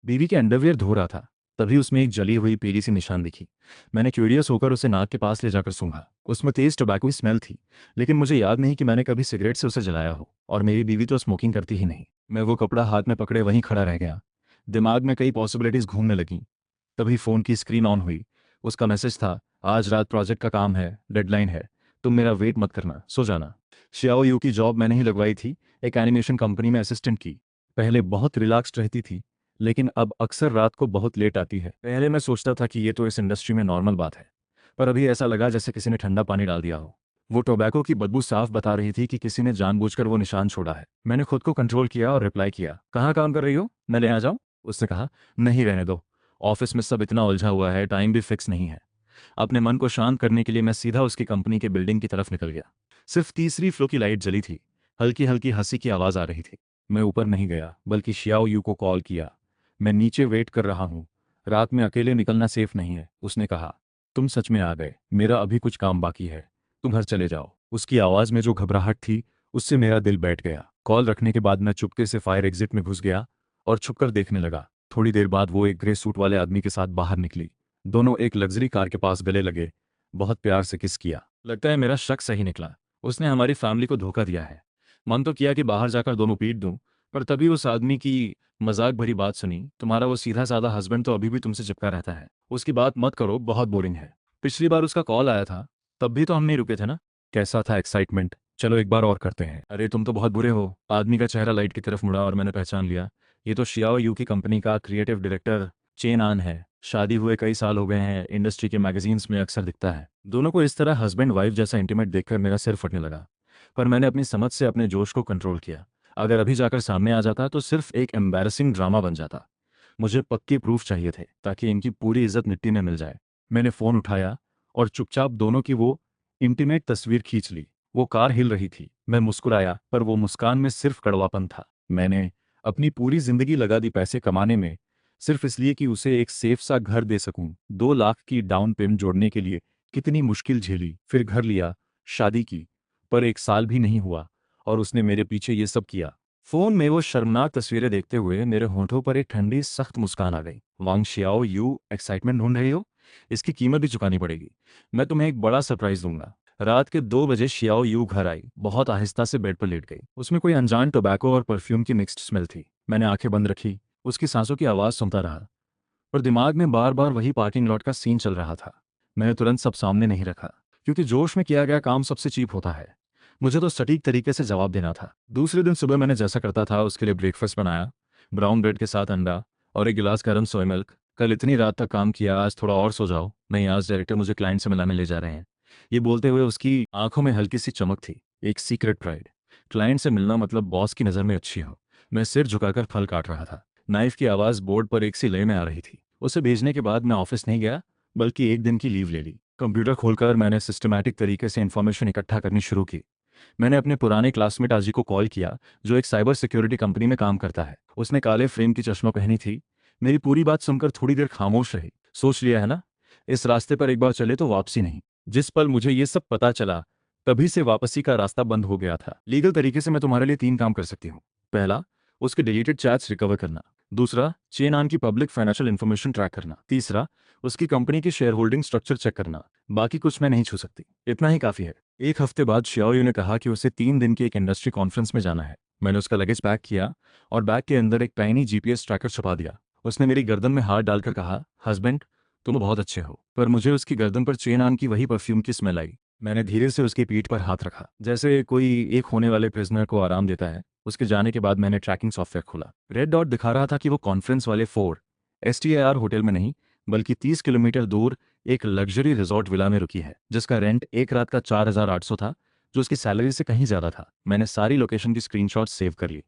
बीवी के अंडरवियर धो रहा था, तभी उसमें एक जली हुई पीली सी निशान दिखी। मैंने क्यूरियस होकर उसे नाक के पास ले जाकर सूंघा। उसमें तेज टोबैको की स्मेल थी, लेकिन मुझे याद नहीं कि मैंने कभी सिगरेट से उसे जलाया हो, और मेरी बीवी तो स्मोकिंग करती ही नहीं। मैं वो कपड़ा हाथ में पकड़े वहीं खड़ा रह गया। दिमाग में कई पॉसिबिलिटीज घूमने लगीं। तभी फ़ोन की स्क्रीन ऑन हुई। उसका मैसेज था, आज रात प्रोजेक्ट का काम है, डेडलाइन है, तुम मेरा वेट मत करना, सो जाना। शियाओ यू की जॉब मैंने ही लगवाई थी, एक एनिमेशन कंपनी में असिस्टेंट की। पहले बहुत रिलैक्स्ड रहती थी, लेकिन अब अक्सर रात को बहुत लेट आती है। पहले मैं सोचता था कि ये तो इस इंडस्ट्री में नॉर्मल बात है, पर अभी ऐसा लगा जैसे किसी ने ठंडा पानी डाल दिया हो। वो टोबैको की बदबू साफ बता रही थी कि किसी ने जानबूझकर वो निशान छोड़ा है। मैंने खुद को कंट्रोल किया और रिप्लाई किया, कहाँ काम कर रही हो, मैं ले आ जाऊँ? उसने कहा, नहीं रहने दो, ऑफिस में सब इतना उलझा हुआ है, टाइम भी फिक्स नहीं है। अपने मन को शांत करने के लिए मैं सीधा उसकी कंपनी के बिल्डिंग की तरफ निकल गया। सिर्फ तीसरी फ्लोर की लाइट जली थी। हल्की हल्की हंसी की आवाज़ आ रही थी। मैं ऊपर नहीं गया, बल्कि शियाओ यू को कॉल किया। मैं नीचे वेट कर रहा हूँ, रात में अकेले निकलना सेफ नहीं है। उसने कहा, तुम सच में आ गए, मेरा अभी कुछ काम बाकी है, तुम घर चले जाओ। उसकी आवाज़ में जो घबराहट थी, उससे मेरा दिल बैठ गया। कॉल रखने के बाद मैं चुपके से फायर एग्जिट में घुस गया और छुपकर देखने लगा। थोड़ी देर बाद वो एक ग्रे सूट वाले आदमी के साथ बाहर निकली। दोनों एक लग्जरी कार के पास गले लगे, बहुत प्यार से किस किया। लगता है मेरा शक सही निकला, उसने हमारी फैमिली को धोखा दिया है। मन तो किया कि बाहर जाकर दोनों पीट दूं, पर तभी उस आदमी की मजाक भरी बात सुनी, तुम्हारा वो सीधा साधा हस्बैंड तो अभी भी तुमसे चिपका रहता है, उसकी बात मत करो, बहुत बोरिंग है। पिछली बार उसका कॉल आया था, तब भी तो हम नहीं रुके थे ना। कैसा था एक्साइटमेंट, चलो एक बार और करते हैं। अरे तुम तो बहुत बुरे हो। आदमी का चेहरा लाइट की तरफ मुड़ा और मैंने पहचान लिया, ये तो शियाओ यू की कंपनी का क्रिएटिव डायरेक्टर चेन आन है। शादी हुए कई साल हो गए हैं, इंडस्ट्री के मैगजीन्स में अक्सर दिखता है। दोनों को इस तरह हस्बैंड वाइफ जैसा इंटीमेट देखकर मेरा सिर फटने लगा, पर मैंने अपनी समझ से अपने जोश को कंट्रोल किया। अगर अभी जाकर सामने आ जाता तो सिर्फ एक एम्बैरसिंग ड्रामा बन जाता। मुझे पक्के प्रूफ चाहिए थे, ताकि इनकी पूरी इज्जत मिट्टी में मिल जाए। मैंने फ़ोन उठाया और चुपचाप दोनों की वो इंटीमेट तस्वीर खींच ली। वो कार हिल रही थी, मैं मुस्कुराया, पर वो मुस्कान में सिर्फ कड़वापन था। मैंने अपनी पूरी जिंदगी लगा दी पैसे कमाने में, सिर्फ इसलिए कि उसे एक सेफ सा घर दे सकूं। 2 लाख की डाउन पेमेंट जोड़ने के लिए कितनी मुश्किल झेली, फिर घर लिया, शादी की, पर 1 साल भी नहीं हुआ और उसने मेरे पीछे ये सब किया। फोन में वो शर्मनाक तस्वीरें देखते हुए मेरे होंठों पर एक ठंडी सख्त मुस्कान आ गई। वांग शियाओ यू, एक्साइटमेंट ढूंढ रही हो? इसकी कीमत भी चुकानी पड़ेगी। मैं तुम्हें एक बड़ा सरप्राइज दूंगा। रात के 2 बजे शियाओ यू घर आई, बहुत आहिस्ता से बेड पर लेट गई। उसमें कोई अनजान टोबैको और परफ्यूम की मिक्स्ड स्मेल थी। मैंने आंखें बंद रखी, उसकी सांसों की आवाज़ सुनता रहा, पर दिमाग में बार बार वही पार्किंग लॉट का सीन चल रहा था। मैंने तुरंत सब सामने नहीं रखा, क्योंकि जोश में किया गया काम सबसे चीप होता है। मुझे तो सटीक तरीके से जवाब देना था। दूसरे दिन सुबह मैंने जैसा करता था उसके लिए ब्रेकफास्ट बनाया, ब्राउन ब्रेड के साथ अंडा और एक गिलास गर्म सोया मिल्क। कल इतनी रात तक काम किया, आज थोड़ा और सो जाओ। नहीं, आज डायरेक्टर मुझे क्लाइंट से मिलाने ले जा रहे हैं। ये बोलते हुए उसकी आंखों में हल्की सी चमक थी, एक सीक्रेट प्राइड। क्लाइंट से मिलना मतलब बॉस की नज़र में अच्छी हो। मैं सिर झुकाकर फल काट रहा था। नाइफ की आवाज़ बोर्ड पर एक सी लय में आ रही थी। उसे भेजने के बाद मैं ऑफिस नहीं गया, बल्कि एक दिन की लीव ले ली। कंप्यूटर खोलकर मैंने सिस्टमैटिक तरीके से इन्फॉर्मेशन इकट्ठा करनी शुरू की। मैंने अपने पुराने क्लासमेट आजी को कॉल किया, जो एक साइबर सिक्योरिटी कंपनी में काम करता है। उसने काले फ्रेम की चश्मा पहनी थी। मेरी पूरी बात सुनकर थोड़ी देर खामोश रही। सोच लिया है ना, इस रास्ते पर एक बार चले तो वापसी नहीं। जिस पल मुझे ये सब पता चला, तभी से वापसी का रास्ता बंद हो गया था। लीगल तरीके से मैं तुम्हारे लिए 3 काम कर सकती हूँ। पहला, उसके डिलीटेड चैट्स रिकवर करना। दूसरा, चेन आन की पब्लिक फाइनेंशियल इन्फॉर्मेशन ट्रैक करना। तीसरा, उसकी कंपनी की शेयर होल्डिंग स्ट्रक्चर चेक करना। बाकी कुछ मैं नहीं छू सकती, इतना ही काफ़ी है। 1 हफ्ते बाद शियाओयू ने कहा कि उसे 3 दिन की एक इंडस्ट्री कॉन्फ्रेंस में जाना है। मैंने उसका लगेज पैक किया और बैग के अंदर एक टाइनी जीपीएस ट्रैकर छुपा दिया। उसने मेरी गर्दन में हाथ डालकर कहा, हस्बैंड, तुम बहुत अच्छे हो। पर मुझे उसकी गर्दन पर चेन आन की वही परफ्यूम की स्मेल आई। मैंने धीरे से उसकी पीठ पर हाथ रखा, जैसे कोई एक होने वाले प्रिजनर को आराम देता है। उसके जाने के बाद मैंने ट्रैकिंग सॉफ्टवेयर खोला। रेड डॉट दिखा रहा था कि वो कॉन्फ्रेंस वाले 4 STAR होटल में नहीं, बल्कि 30 किलोमीटर दूर एक लग्जरी रिजॉर्ट विला में रुकी है, जिसका रेंट एक रात का 4,800 था, जो उसकी सैलरी से कहीं ज्यादा था। मैंने सारी लोकेशन की स्क्रीनशॉट सेव कर ली,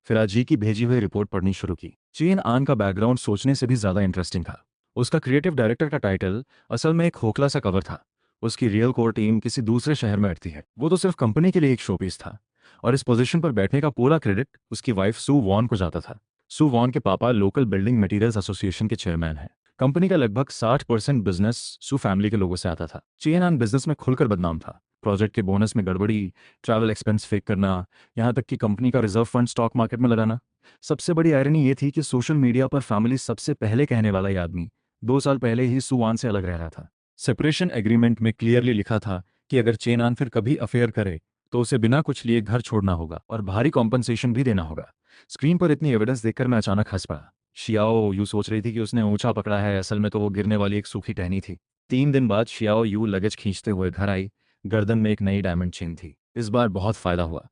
फिर अजी की भेजी हुई रिपोर्ट पढ़नी शुरू की। चेन आन का बैकग्राउंड सोचने से भी ज्यादा इंटरेस्टिंग था। उसका क्रिएटिव डायरेक्टर का टाइटल असल में एक खोखला सा कवर था। उसकी रियल कोर टीम किसी दूसरे शहर में अटती है। वो तो सिर्फ कंपनी के लिए एक शोपीस था, और इस पोजीशन पर बैठने का पूरा क्रेडिट उसकी वाइफ सू वॉन को जाता था। सू वॉन के पापा लोकल बिल्डिंग मटेरियल्स एसोसिएशन के चेयरमैन हैं। कंपनी का लगभग 60% बिजनेस सू फैमिली के लोगों से आता था। चेन आन बिजनेस में खुलकर बदनाम था, प्रोजेक्ट के बोनस में गड़बड़ी, ट्रैवल एक्सपेंस फेक करना, यहाँ तक कि कंपनी का रिजर्व फंड स्टॉक मार्केट में लगाना। सबसे बड़ी आयरनी ये थी कि सोशल मीडिया पर फैमिली सबसे पहले कहने वाला ये आदमी 2 साल पहले ही सुवान से अलग रह रहा था। सेपरेशन एग्रीमेंट में क्लियरली लिखा था कि अगर चेनान फिर कभी अफेयर करे तो उसे बिना कुछ लिए घर छोड़ना होगा और भारी कॉम्पनसेशन भी देना होगा। स्क्रीन पर इतनी एविडेंस देखकर मैं अचानक हंस पड़ा। शियाओ यू सोच रही थी कि उसने ऊंचा पकड़ा है, असल में तो वो गिरने वाली एक सूखी टहनी थी। 3 दिन बाद शियाओ यू लगेज खींचते हुए घर आई। गर्दन में एक नई डायमंड चेन थी। इस बार बहुत फायदा हुआ।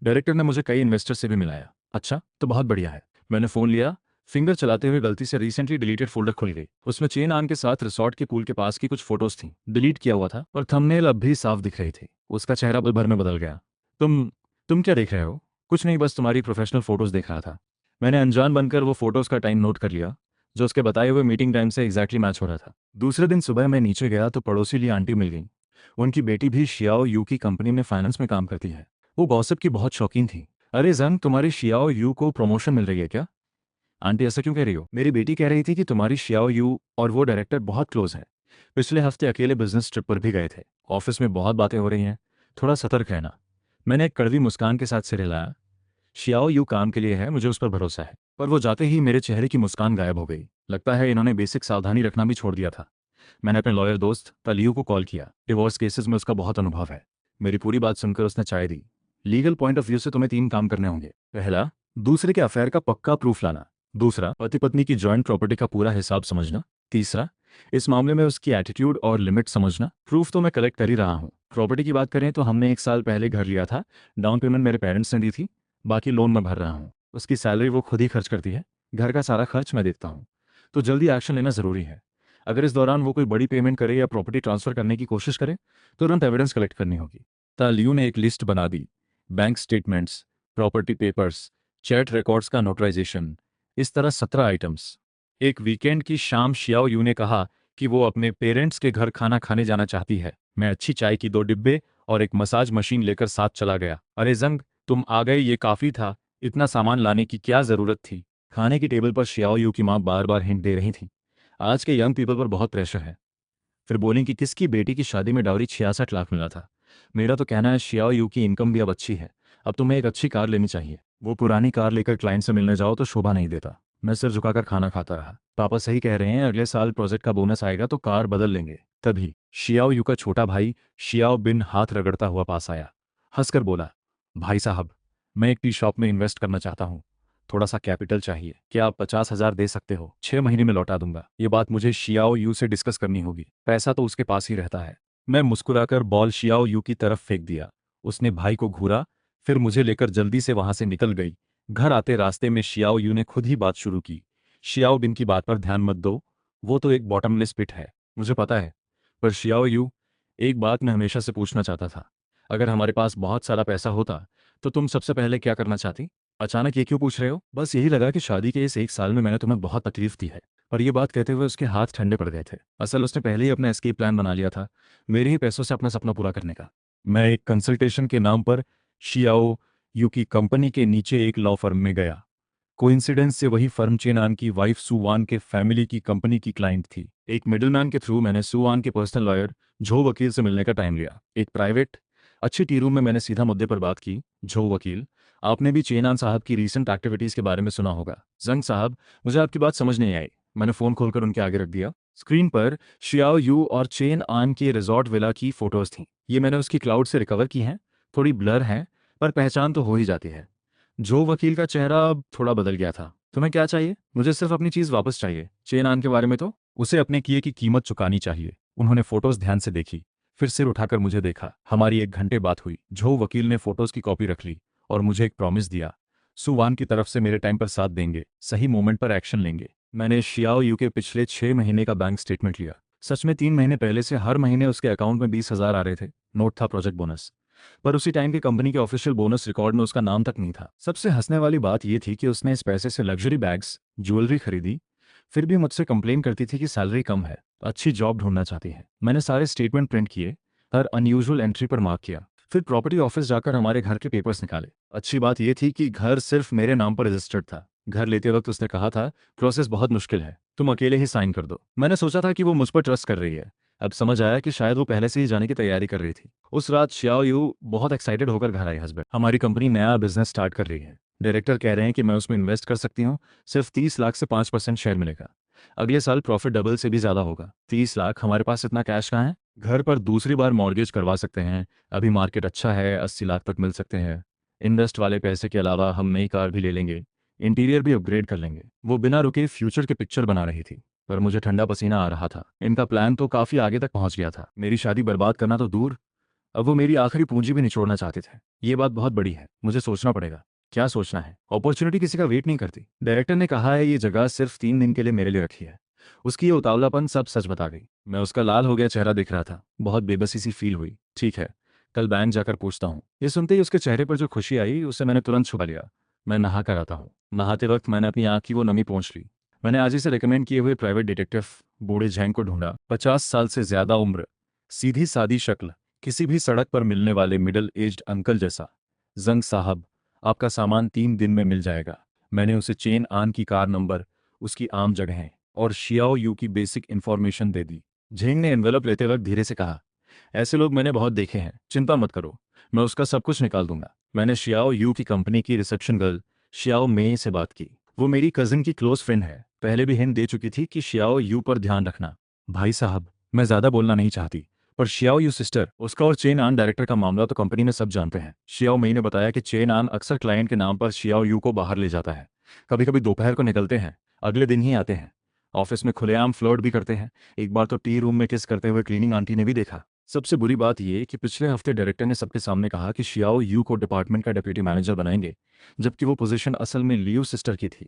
डायरेक्टर ने मुझे कई इन्वेस्टर से भी मिलाया। अच्छा तो बहुत बढ़िया है। मैंने फ़ोन लिया। फिंगर चलाते हुए गलती से रिसेंटली डिलीटेड फोल्डर खुल गई। उसमें चेन आन के साथ रिसॉर्ट के पूल के पास की कुछ फोटोज थी। डिलीट किया हुआ था पर थंबनेल अब भी साफ दिख रही थी। उसका चेहरा पल भर में बदल गया। तुम क्या देख रहे हो? कुछ नहीं, बस तुम्हारी प्रोफेशनल फोटोज देख रहा था। मैंने अनजान बनकर वो फोटोज का टाइम नोट कर लिया जो उसके बताए हुए मीटिंग टाइम से एग्जैक्टली मैच हो रहा था। दूसरे दिन सुबह मैं नीचे गया तो पड़ोसी ली आंटी मिल गई। उनकी बेटी भी शियाओ यू की कंपनी में फाइनेंस में काम करती है। वो गॉसिप की बहुत शौकीन थी। अरे जंग, तुम्हारी शियाओ यू को प्रमोशन मिल रही है क्या? आंटी ऐसा क्यों कह रही हो? मेरी बेटी कह रही थी कि तुम्हारी शियाओ यू और वो डायरेक्टर बहुत क्लोज है। पिछले हफ्ते अकेले बिजनेस ट्रिप पर भी गए थे। ऑफिस में बहुत बातें हो रही हैं, थोड़ा सतर्क रहना। मैंने एक कड़वी मुस्कान के साथ सिर हिलाया। शियाओ यू काम के लिए है, मुझे उस पर भरोसा है। पर वो जाते ही मेरे चेहरे की मुस्कान गायब हो गई। लगता है इन्होंने बेसिक सावधानी रखना भी छोड़ दिया था। मैंने अपने लॉयर दोस्त तलियू को कॉल किया। डिवोर्स केसेस में उसका बहुत अनुभव है। मेरी पूरी बात सुनकर उसने चाय दी। लीगल पॉइंट ऑफ व्यू से तुम्हें 3 काम करने होंगे। पहला, दूसरे के अफेयर का पक्का प्रूफ लाना। दूसरा, पति पत्नी की जॉइंट प्रॉपर्टी का पूरा हिसाब समझना। तीसरा, इस मामले में उसकी एटीट्यूड और लिमिट समझना। प्रूफ तो मैं कलेक्ट कर ही रहा हूँ। प्रॉपर्टी की बात करें तो हमने 1 साल पहले घर लिया था। डाउन पेमेंट मेरे पेरेंट्स ने दी थी, बाकी लोन मैं भर रहा हूँ। उसकी सैलरी वो खुद ही खर्च करती है। घर का सारा खर्च मैं देखता हूँ। तो जल्दी एक्शन लेना ज़रूरी है। अगर इस दौरान वो कोई बड़ी पेमेंट करे या प्रॉपर्टी ट्रांसफर करने की कोशिश करे तो तुरंत एविडेंस कलेक्ट करनी होगी। तालियू ने एक लिस्ट बना दी। Bank statements, property papers, chat records का नोटराइजेशन, इस तरह 17 आइटम्स। एक वीकेंड की शाम शियाओ यू ने कहा कि वो अपने पेरेंट्स के घर खाना खाने जाना चाहती है। मैं अच्छी चाय की 2 डिब्बे और एक मसाज मशीन लेकर साथ चला गया। अरे जंग, तुम आ गए, ये काफ़ी था। इतना सामान लाने की क्या ज़रूरत थी? खाने की टेबल पर शियाओ यू की माँ बार बार हिंट दे रही थी। आज के यंग पीपल पर बहुत प्रेशर है। फिर बोलें कि किसकी बेटी की शादी में डाउरी 66 लाख मिला था। मेरा तो कहना है शियाओ यू की इनकम भी अब अच्छी है। अब तुम्हें एक अच्छी कार लेनी चाहिए। वो पुरानी कार लेकर क्लाइंट से मिलने जाओ तो शोभा नहीं देता। मैं सिर झुकाकर खाना खाता रहा। पापा सही कह रहे हैं, अगले साल प्रोजेक्ट का बोनस आएगा तो कार बदल लेंगे। तभी शियाओ यू का छोटा भाई शियाओ बिन हाथ रगड़ता हुआ पास आया। हंसकर बोला, भाई साहब, मैं एक टी शॉप में इन्वेस्ट करना चाहता हूँ। थोड़ा सा कैपिटल चाहिए। क्या आप 50,000 दे सकते हो? 6 महीने में लौटा दूंगा। ये बात मुझे शियाओ यू से डिस्कस करनी होगी। पैसा तो उसके पास ही रहता है। मैं मुस्कुराकर बॉल शियाओ यू की तरफ फेंक दिया। उसने भाई को घूरा, फिर मुझे लेकर जल्दी से वहां से निकल गई। घर आते रास्ते में शियाओ यू ने खुद ही बात शुरू की। शियाओ बिन की बात पर ध्यान मत दो, वो तो एक बॉटमलेस पिट है। मुझे पता है, पर शियाओ यू, एक बात मैं हमेशा से पूछना चाहता था। अगर हमारे पास बहुत सारा पैसा होता तो तुम सबसे पहले क्या करना चाहती? अचानक ये क्यों पूछ रहे हो? बस यही लगा कि शादी के इस 1 साल में मैंने तुम्हें बहुत तकलीफ दी है। पर यह बात कहते हुए उसके हाथ ठंडे पड़ गए थे। असल उसने पहले ही अपना एस्केप प्लान बना लिया था, मेरे ही पैसों से अपना सपना पूरा करने का। मैं एक कंसल्टेशन के नाम पर शियाओ यू की कंपनी के नीचे एक लॉ फर्म में गया। कोइंसिडेंस से वही फर्म चेनान की वाइफ सुवान के फैमिली की कंपनी की क्लाइंट थी। एक मिडलमैन के थ्रू मैंने सुवान के पर्सनल लॉयर झो वकील से मिलने का टाइम लिया। एक प्राइवेट अच्छी टी रूम में मैंने सीधा मुद्दे पर बात की। झो वकील, आपने भी चेनान साहब की रीसेंट एक्टिविटीज़ के बारे में सुना होगा। जंग साहब, मुझे आपकी बात समझ नहीं आई। मैंने फ़ोन खोलकर उनके आगे रख दिया। स्क्रीन पर शियाओ यू और चेन आन के रिजॉर्ट विला की फ़ोटोज़ थीं। ये मैंने उसकी क्लाउड से रिकवर की हैं। थोड़ी ब्लर हैं, पर पहचान तो हो ही जाती है। जो वकील का चेहरा अब थोड़ा बदल गया था। तुम्हें क्या चाहिए? मुझे सिर्फ अपनी चीज़ वापस चाहिए। चेन आन के बारे में तो उसे अपने किए की कीमत चुकानी चाहिए। उन्होंने फ़ोटोज़ ध्यान से देखी, फिर सिर उठाकर मुझे देखा। हमारी 1 घंटे बात हुई। जो वकील ने फ़ोटोज़ की कॉपी रख ली और मुझे एक प्रॉमिस दिया, सुवान की तरफ से मेरे टाइम पर साथ देंगे, सही मोमेंट पर एक्शन लेंगे। मैंने शियाओ यू के पिछले 6 महीने का बैंक स्टेटमेंट लिया। सच में 3 महीने पहले से हर महीने उसके अकाउंट में 20,000 आ रहे थे। नोट था प्रोजेक्ट बोनस। पर उसी टाइम की कंपनी के ऑफिशियल बोनस रिकॉर्ड में उसका नाम तक नहीं था। सबसे हंसने वाली बात यह थी कि उसने इस पैसे से लग्जरी बैग्स, ज्वेलरी खरीदी, फिर भी मुझसे कंप्लेन करती थी कि सैलरी कम है, अच्छी जॉब ढूंढना चाहती है। मैंने सारे स्टेटमेंट प्रिंट किए, हर अनयूजुअल एंट्री पर मार्क किया, फिर प्रॉपर्टी ऑफिस जाकर हमारे घर के पेपर्स निकाले। अच्छी बात यह थी कि घर सिर्फ मेरे नाम पर रजिस्टर्ड था। घर लेते वक्त उसने कहा था, प्रोसेस बहुत मुश्किल है, तुम अकेले ही साइन कर दो। मैंने सोचा था कि वो मुझ पर ट्रस्ट कर रही है। अब समझ आया कि शायद वो पहले से ही जाने की तैयारी कर रही थी। उस रात श्याओ यू बहुत एक्साइटेड होकर घर आई। हस्बैंड, हमारी कंपनी नया बिजनेस स्टार्ट कर रही है। डायरेक्टर कह रहे हैं कि मैं उसमें इन्वेस्ट कर सकती हूँ। सिर्फ 30 लाख से 5% शेयर मिलेगा। अगले साल प्रॉफिट डबल से भी ज़्यादा होगा। 30 लाख, हमारे पास इतना कैश कहाँ है? घर पर दूसरी बार मॉर्गेज करवा सकते हैं। अभी मार्केट अच्छा है, 80 लाख तक मिल सकते हैं। इन्वेस्ट वाले पैसे के अलावा हम नई कार भी ले लेंगे। इंटीरियर भी अपग्रेड कर लेंगे। वो बिना रुके फ्यूचर की पिक्चर बना रही थी, पर मुझे ठंडा पसीना आ रहा था। इनका प्लान तो काफ़ी आगे तक पहुंच गया था। मेरी शादी बर्बाद करना तो दूर, अब वो मेरी आखिरी पूंजी भी निचोड़ना चाहते थे। ये बात बहुत बड़ी है, मुझे सोचना पड़ेगा। क्या सोचना है? अपॉर्चुनिटी किसी का वेट नहीं करती। डायरेक्टर ने कहा है ये जगह सिर्फ 3 दिन के लिए मेरे लिए रखी है। उसकी ये उतावलापन सब सच बता गई। मैं उसका लाल हो गया चेहरा दिख रहा था। बहुत बेबसी सी फील हुई। ठीक है, कल बैंक जाकर पूछता हूँ। ये सुनते ही उसके चेहरे पर जो खुशी आई उसे मैंने तुरंत छुपा लिया। मैं नहा कर आता हूँ। नहाते वक्त मैंने अपनी आँख की वो नमी पोंछ ली। मैंने आज ही से रिकमेंड किए हुए प्राइवेट डिटेक्टिव बूढ़े झैंग को ढूंढा। 50 साल से ज्यादा उम्र, सीधी सादी शक्ल, किसी भी सड़क पर मिलने वाले मिडिल एज्ड अंकल जैसा। जंग साहब, आपका सामान 3 दिन में मिल जाएगा। मैंने उसे चेन आन की कार नंबर, उसकी आम जगहें और शियाओ यू की बेसिक इन्फॉर्मेशन दे दी। झेंग ने एनवेलप लेते वक्त धीरे से कहा, ऐसे लोग मैंने बहुत देखे हैं, चिंता मत करो, मैं उसका सब कुछ निकाल दूंगा। मैंने शियाओ यू की कंपनी की रिसेप्शन गर्ल शियाओ मेई से बात की। वो मेरी कजिन की क्लोज फ्रेंड है। पहले भी हिंट दे चुकी थी कि शियाओ यू पर ध्यान रखना। भाई साहब, मैं ज्यादा बोलना नहीं चाहती, पर शियाओ यू सिस्टर, उसका और चेन आन डायरेक्टर का मामला तो कंपनी में सब जानते हैं। शियाओ मेई ने बताया कि चेन आन अक्सर क्लाइंट के नाम पर शियाओ यू को बाहर ले जाता है। कभी कभी दोपहर को निकलते हैं, अगले दिन ही आते हैं। ऑफिस में खुलेआम फ्लर्ट भी करते हैं। एक बार तो टी रूम में किस करते हुए क्लीनिंग आंटी ने भी देखा। सबसे बुरी बात यह कि पिछले हफ्ते डायरेक्टर ने सबके सामने कहा कि शियाओ यू को डिपार्टमेंट का डिप्टी मैनेजर बनाएंगे, जबकि वो पोजीशन असल में लियू सिस्टर की थी,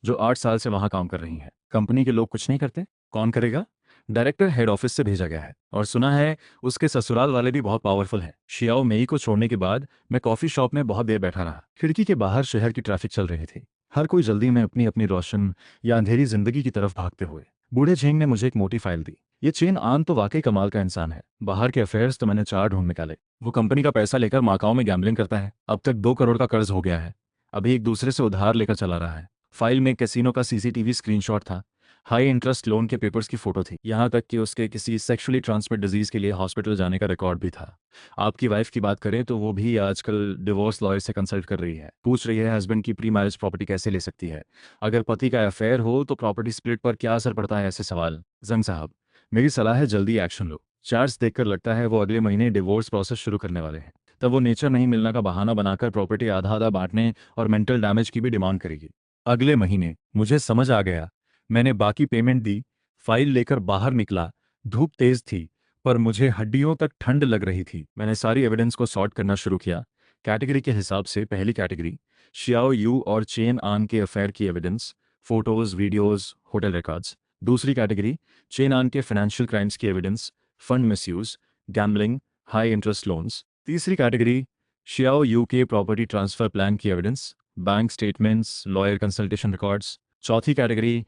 जो 8 साल से वहां काम कर रही हैं। कंपनी के लोग कुछ नहीं करते, कौन करेगा? डायरेक्टर हेड ऑफिस से भेजा गया है, और सुना है उसके ससुराल वाले भी बहुत पावरफुल हैं। शियाओ मेई को छोड़ने के बाद मैं कॉफी शॉप में बहुत देर बैठा रहा। खिड़की के बाहर शहर की ट्रैफिक चल रही थी। हर कोई जल्दी में अपनी अपनी रोशन या अंधेरी जिंदगी की तरफ भागते हुए। बूढ़े झेंग ने मुझे एक मोटी फाइल दी। ये चेन आन तो वाकई कमाल का इंसान है। बाहर के अफेयर्स तो मैंने 4 ढूंढ निकाले। वो कंपनी का पैसा लेकर माकाओ में गैम्बलिंग करता है। अब तक 2 करोड़ का कर्ज हो गया है। अभी एक दूसरे से उधार लेकर चला रहा है। फाइल में कैसीनो का सीसीटीवी स्क्रीनशॉट था। हाई इंटरेस्ट लोन के पेपर्स की फोटो थी। यहाँ तक कि उसके किसी सेक्सुअली ट्रांसमिट डिजीज के लिए हॉस्पिटल जाने का रिकॉर्ड भी था। आपकी वाइफ की बात करें तो वो भी आजकल डिवोर्स लॉयर से कंसल्ट कर रही है। पूछ रही है हस्बैंड की प्री मैरिज प्रॉपर्टी कैसे ले सकती है। अगर पति का अफेयर हो तो प्रॉपर्टी स्प्लिट पर क्या असर पड़ता है, ऐसे सवाल। जंग साहब, मेरी सलाह है जल्दी एक्शन लो। चार्ज देखकर लगता है वो अगले महीने डिवोर्स प्रोसेस शुरू करने वाले हैं। तब वो नेचर नहीं मिलने का बहाना बनाकर प्रॉपर्टी आधा आधा बांटने और मेंटल डैमेज की भी डिमांड करेगी। अगले महीने। मुझे समझ आ गया। मैंने बाकी पेमेंट दी, फाइल लेकर बाहर निकला। धूप तेज थी, पर मुझे हड्डियों तक ठंड लग रही थी। मैंने सारी एविडेंस को सॉर्ट करना शुरू किया। कैटेगरी के हिसाब से पहली कैटेगरी शियाओ यू और चेन आन के अफेयर की evidence, photos, videos, hotel records. दूसरी कैटेगरी चेन आन के फाइनेंशियल क्राइम्स की evidence, fund misuse, gambling, high interest loans. तीसरी कैटेगरी शियाओ यू के प्रॉपर्टी ट्रांसफर प्लान की evidence, bank statements, lawyer consultation records. चौथी कैटेगरी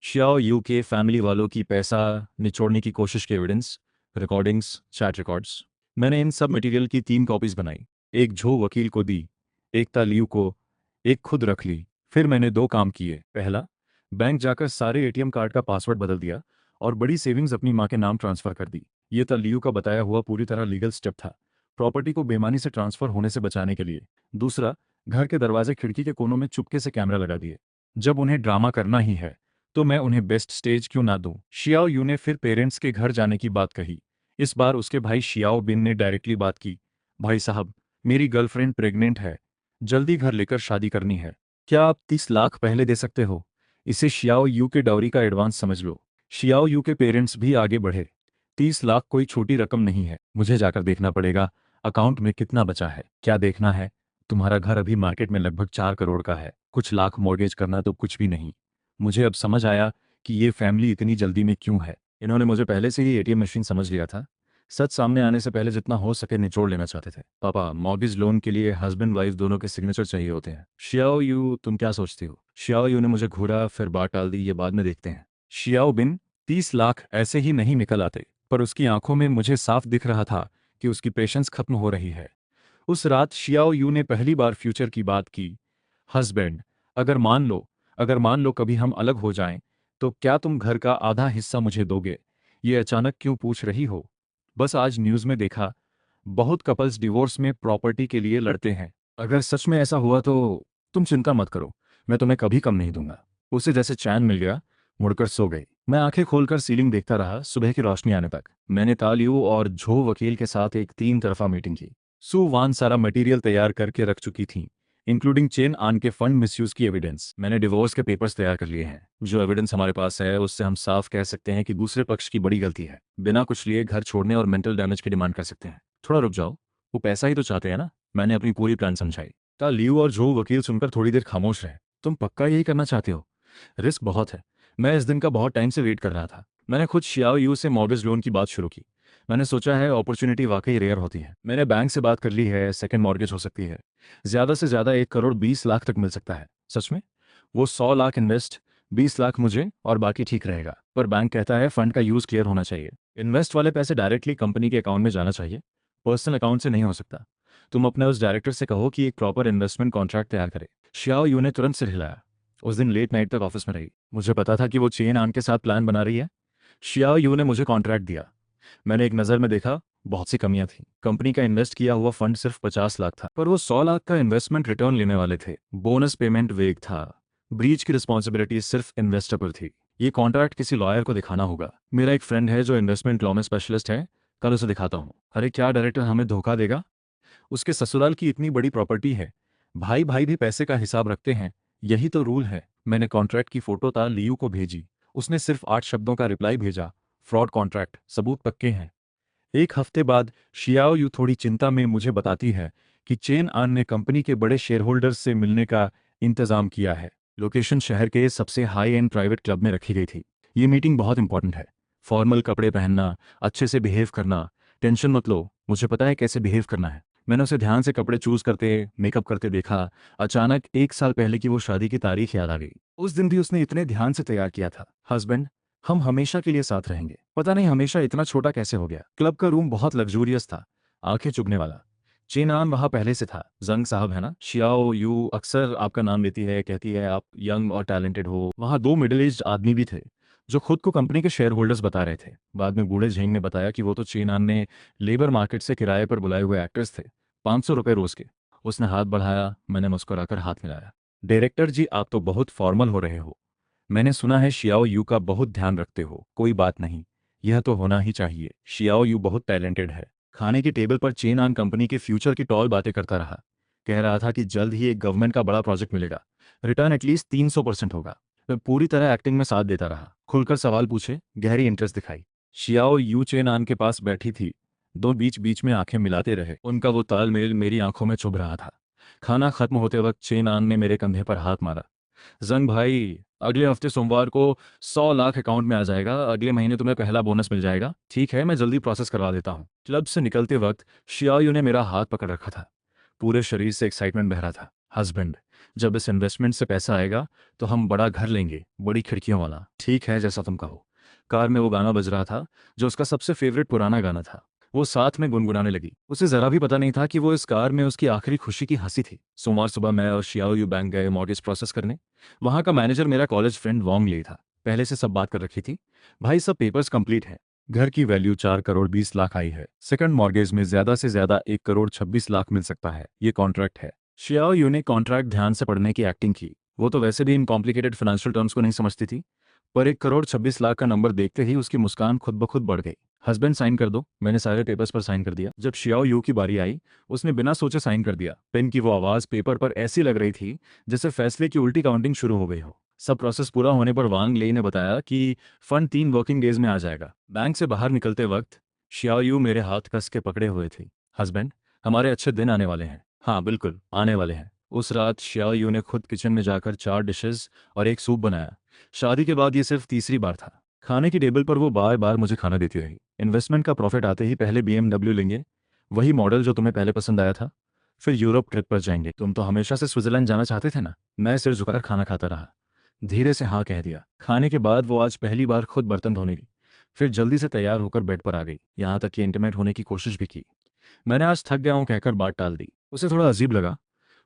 शियाओ यू के family वालों की पैसा निचोड़ने की कोशिश की एविडेंस, रिकॉर्डिंग्स, चैट रिकॉर्ड्स। मैंने इन सब मटेरियल की 3 कॉपीज बनाई। एक झो वकील को दी, एक तालियू को, एक खुद रख ली। फिर मैंने 2 काम किए। पहला, बैंक जाकर सारे एटीएम कार्ड का पासवर्ड बदल दिया और बड़ी सेविंग्स अपनी माँ के नाम ट्रांसफर कर दी। ये तालियू का बताया हुआ पूरी तरह लीगल स्टेप था, प्रॉपर्टी को बेमानी से ट्रांसफर होने से बचाने के लिए। दूसरा, घर के दरवाजे खिड़की के कोनों में चुपके से कैमरा लगा दिए। जब उन्हें ड्रामा करना ही है तो मैं उन्हें बेस्ट स्टेज क्यों ना दूं। शियाओ यू ने फिर पेरेंट्स के घर जाने की बात कही। इस बार उसके भाई शियाओ बिन ने डायरेक्टली बात की। भाई साहब, मेरी गर्लफ्रेंड प्रेग्नेंट है, जल्दी घर लेकर शादी करनी है। क्या आप 30 लाख पहले दे सकते हो? इसे शियाओ यू के डाउरी का एडवांस समझ लो। शियाओ यू के पेरेंट्स भी आगे बढ़े। 30 लाख कोई छोटी रकम नहीं है। मुझे जाकर देखना पड़ेगा अकाउंट में कितना बचा है। क्या देखना है? तुम्हारा घर अभी मार्केट में लगभग 4 करोड़ का है। कुछ लाख मॉर्गेज करना तो कुछ भी नहीं। मुझे अब समझ आया कि ये फैमिली इतनी जल्दी में क्यों है। इन्होंने मुझे पहले से ही एटीएम मशीन समझ लिया था। सच सामने आने से पहले जितना हो सके निचोड़ लेना चाहते थे। पापा, मॉर्गेज लोन के लिए हस्बैंड वाइफ दोनों के सिग्नेचर चाहिए होते हैं। शियाओ यू, तुम क्या सोचती हो? शियाओ यू ने मुझे घूरा, फिर बात टाल दी, ये बाद में देखते हैं। शियाओ बिन, 30 लाख ऐसे ही नहीं निकल आते, पर उसकी आंखों में मुझे साफ दिख रहा था कि उसकी पेशेंस खत्म हो रही है। उस रात शियाओ यू ने पहली बार फ्यूचर की बात की। हस्बैंड, अगर मान लो अगर मान लो कभी हम अलग हो जाएं, तो क्या तुम घर का आधा हिस्सा मुझे दोगे? ये अचानक क्यों पूछ रही हो? बस आज न्यूज़ में देखा, बहुत कपल्स डिवोर्स में प्रॉपर्टी के लिए लड़ते हैं। अगर सच में ऐसा हुआ तो तुम चिंता मत करो, मैं तुम्हें कभी कम नहीं दूंगा। उसे जैसे चैन मिल गया, मुड़कर सो गई। मैं आंखें खोलकर सीलिंग देखता रहा सुबह की रोशनी आने तक। मैंने तालियों और झो वकील के साथ एक 3 तरफा मीटिंग की। सु वान सारा मटेरियल तैयार करके रख चुकी थी, इंक्लूडिंग चेन आन के फंड मिसयूज की एविडेंस। मैंने डिवोर्स के पेपर्स तैयार कर लिए हैं। जो एविडेंस हमारे पास है उससे हम साफ कह सकते हैं कि दूसरे पक्ष की बड़ी गलती है। बिना कुछ लिए घर छोड़ने और मेंटल डैमेज की डिमांड कर सकते हैं। थोड़ा रुक जाओ, वो पैसा ही तो चाहते हैं ना। मैंने अपनी पूरी प्लान समझाई। ता लियू और जो वकील सुनकर थोड़ी देर खामोश रहे। तुम पक्का यही करना चाहते हो? रिस्क बहुत है। मैं इस दिन का बहुत टाइम से वेट कर रहा था। मैंने खुद शियाओ यू से मॉर्गेज लोन की बात शुरू की। मैंने सोचा है अपॉर्चुनिटी वाकई रेयर होती है। मैंने बैंक से बात कर ली है, सेकंड मॉर्गेज हो सकती है। ज्यादा से ज्यादा 1 करोड़ 20 लाख तक मिल सकता है। सच में? वो 100 लाख इन्वेस्ट, 20 लाख मुझे और बाकी ठीक रहेगा। पर बैंक कहता है फंड का यूज क्लियर होना चाहिए। इन्वेस्ट वाले पैसे डायरेक्टली कंपनी के अकाउंट में जाना चाहिए, पर्सनल अकाउंट से नहीं हो सकता। तुम अपने उस डायरेक्टर से कहो कि एक प्रॉपर इन्वेस्टमेंट कॉन्ट्रैक्ट तैयार करे। शियाओ यू ने तुरंत सिर हिलाया। उस दिन लेट नाइट तक ऑफिस में रही। मुझे पता था कि वो चेन आन के साथ प्लान बना रही है। शियाओ यू ने मुझे कॉन्ट्रैक्ट दिया। मैंने एक नज़र में देखा, बहुत सी कमियां थी। कंपनी का इन्वेस्ट किया हुआ फंड सिर्फ 50 लाख था, पर वो 100 लाख का इन्वेस्टमेंट रिटर्न लेने वाले थे। बोनस पेमेंट वेग था। ब्रीच की रिस्पॉन्सिबिलिटी सिर्फ इन्वेस्टर पर थी। ये कॉन्ट्रैक्ट किसी लॉयर को दिखाना होगा। मेरा एक फ्रेंड है जो इन्वेस्टमेंट लॉ में स्पेशलिस्ट है, कल उसे दिखाता हूँ। अरे क्या डायरेक्टर हमें धोखा देगा? उसके ससुराल की इतनी बड़ी प्रॉपर्टी है, भाई भाई भी पैसे का हिसाब रखते हैं, यही तो रूल है। मैंने कॉन्ट्रैक्ट की फोटो ता लियू को भेजी। उसने सिर्फ 8 शब्दों का रिप्लाई भेजा, फ्रॉड कॉन्ट्रैक्ट, सबूत पक्के हैं। 1 हफ्ते बाद शियाओ यू थोड़ी चिंता में मुझे बताती है कि चेन आन ने कंपनी के बड़े शेयरहोल्डर्स से मिलने का इंतजाम किया है। लोकेशन शहर के सबसे हाई एंड प्राइवेट क्लब में रखी गई थी। ये मीटिंग बहुत इंपॉर्टेंट है। फॉर्मल कपड़े पहनना, अच्छे से बिहेव करना। टेंशन मत लो, मुझे पता है कैसे बिहेव करना है। मैंने उसे ध्यान से कपड़े चूज करते, मेकअप करते देखा। अचानक 1 साल पहले की वो शादी की तारीख याद आ गई। उस दिन भी उसने इतने ध्यान से तैयार किया था। हस्बैंड, हम हमेशा के लिए साथ रहेंगे। पता नहीं हमेशा इतना छोटा कैसे हो गया। क्लब का रूम बहुत लग्जूरियस था, आंखें चुभने वाला। चेनान वहां पहले से था। जंग साहब है ना, शियाओ यू अक्सर आपका नाम लेती है, कहती है आप यंग और टैलेंटेड हो। वहां 2 मिडिल एज आदमी भी थे जो खुद को कंपनी के शेयर होल्डर्स बता रहे थे। बाद में बूढ़े झेंग ने बताया कि वो तो चेनान ने लेबर मार्केट से किराए पर बुलाए हुए एक्टर्स थे, 500 रुपये रोज के। उसने हाथ बढ़ाया, मैंने मुस्कुराकर हाथ मिलाया। डायरेक्टर जी, आप तो बहुत फॉर्मल हो रहे हो। मैंने सुना है शियाओ यू का बहुत ध्यान रखते हो। कोई बात नहीं, यह तो होना ही चाहिए। शियाओ यू बहुत टैलेंटेड है। खाने की टेबल पर चेन आन कंपनी के फ्यूचर की टॉल बातें करता रहा। कह रहा था कि जल्द ही एक गवर्नमेंट का बड़ा प्रोजेक्ट मिलेगा, रिटर्न एटलीस्ट 300% होगा। मैं पूरी तरह एक्टिंग में साथ देता रहा। खुलकर सवाल पूछे, गहरी इंटरेस्ट दिखाई। शियाओ यू चेन आन के पास बैठी थी। दो बीच बीच में आंखें मिलाते रहे। उनका वो तालमेल मेरी आंखों में चुभ रहा था। खाना खत्म होते वक्त चेन आन ने मेरे कंधे पर हाथ मारा। जंग भाई, अगले हफ्ते सोमवार को 100 लाख अकाउंट में आ जाएगा। अगले महीने तुम्हें पहला बोनस मिल जाएगा। ठीक है, मैं जल्दी प्रोसेस करवा देता हूँ। क्लब से निकलते वक्त शियायू ने मेरा हाथ पकड़ रखा था। पूरे शरीर से एक्साइटमेंट बह रहा था। हस्बैंड, जब इस इन्वेस्टमेंट से पैसा आएगा तो हम बड़ा घर लेंगे, बड़ी खिड़कियों वाला। ठीक है, जैसा तुम कहो। कार में वो गाना बज रहा था जो उसका सबसे फेवरेट पुराना गाना था। वो साथ में गुनगुनाने लगी। उसे जरा भी पता नहीं था कि वो इस कार में उसकी आखिरी खुशी की हंसी थी। सोमवार सुबह मैं और शियाओ यू बैंक गए मॉर्गेज प्रोसेस करने। वहां का मैनेजर मेरा कॉलेज फ्रेंड वॉन्ग ले था। पहले से सब बात कर रखी थी। भाई, सब पेपर्स कंप्लीट है। घर की वैल्यू 4 करोड़ 20 लाख आई है। सेकंड मॉर्गेज में ज्यादा से ज्यादा 1 करोड़ 26 लाख मिल सकता है। ये कॉन्ट्रैक्ट है। शियाओ यू ने कॉन्ट्रैक्ट ध्यान से पढ़ने की एक्टिंग की। वो तो वैसे भी इन कॉम्प्लिकेटेड फाइनेंशियल टर्म्स को नहीं समझती थी, पर 1 करोड़ 26 लाख का नंबर देखते ही उसकी मुस्कान खुद ब खुद बढ़ गई। हस्बैंड, साइन कर दो। मैंने सारे पेपर्स पर साइन कर दिया। जब शियाओ यू की बारी आई, उसने बिना सोचे साइन कर दिया। पेन की वो आवाज पेपर पर ऐसी लग रही थी जैसे फैसले की उल्टी काउंटिंग शुरू हो गई हो। सब प्रोसेस पूरा होने पर वांग ले ने बताया कि फंड 3 वर्किंग डेज में आ जाएगा। बैंक से बाहर निकलते वक्त शियाओ यू मेरे हाथ कस के पकड़े हुए थी। हस्बैंड, हमारे अच्छे दिन आने वाले हैं। हाँ बिल्कुल, आने वाले हैं। उस रात शियाओ यू ने खुद किचन में जाकर 4 डिशेस और एक सूप बनाया। शादी के बाद ये सिर्फ तीसरी बार था। खाने की टेबल पर वो बार बार मुझे खाना देती रही। इन्वेस्टमेंट का प्रॉफिट आते ही पहले BMW लेंगे, वही मॉडल जो तुम्हें पहले पसंद आया था। फिर यूरोप ट्रिप पर जाएंगे। तुम तो हमेशा से स्विट्जरलैंड जाना चाहते थे ना। मैं सिर झुकाकर खाना खाता रहा। धीरे से हाँ कह दिया। खाने के बाद वो आज पहली बार खुद बर्तन धोने गई। फिर जल्दी से तैयार होकर बेड पर आ गई, यहाँ तक कि इंटीमेट होने की कोशिश भी की। मैंने आज थक गया हूँ कहकर बात टाल दी। उसे थोड़ा अजीब लगा,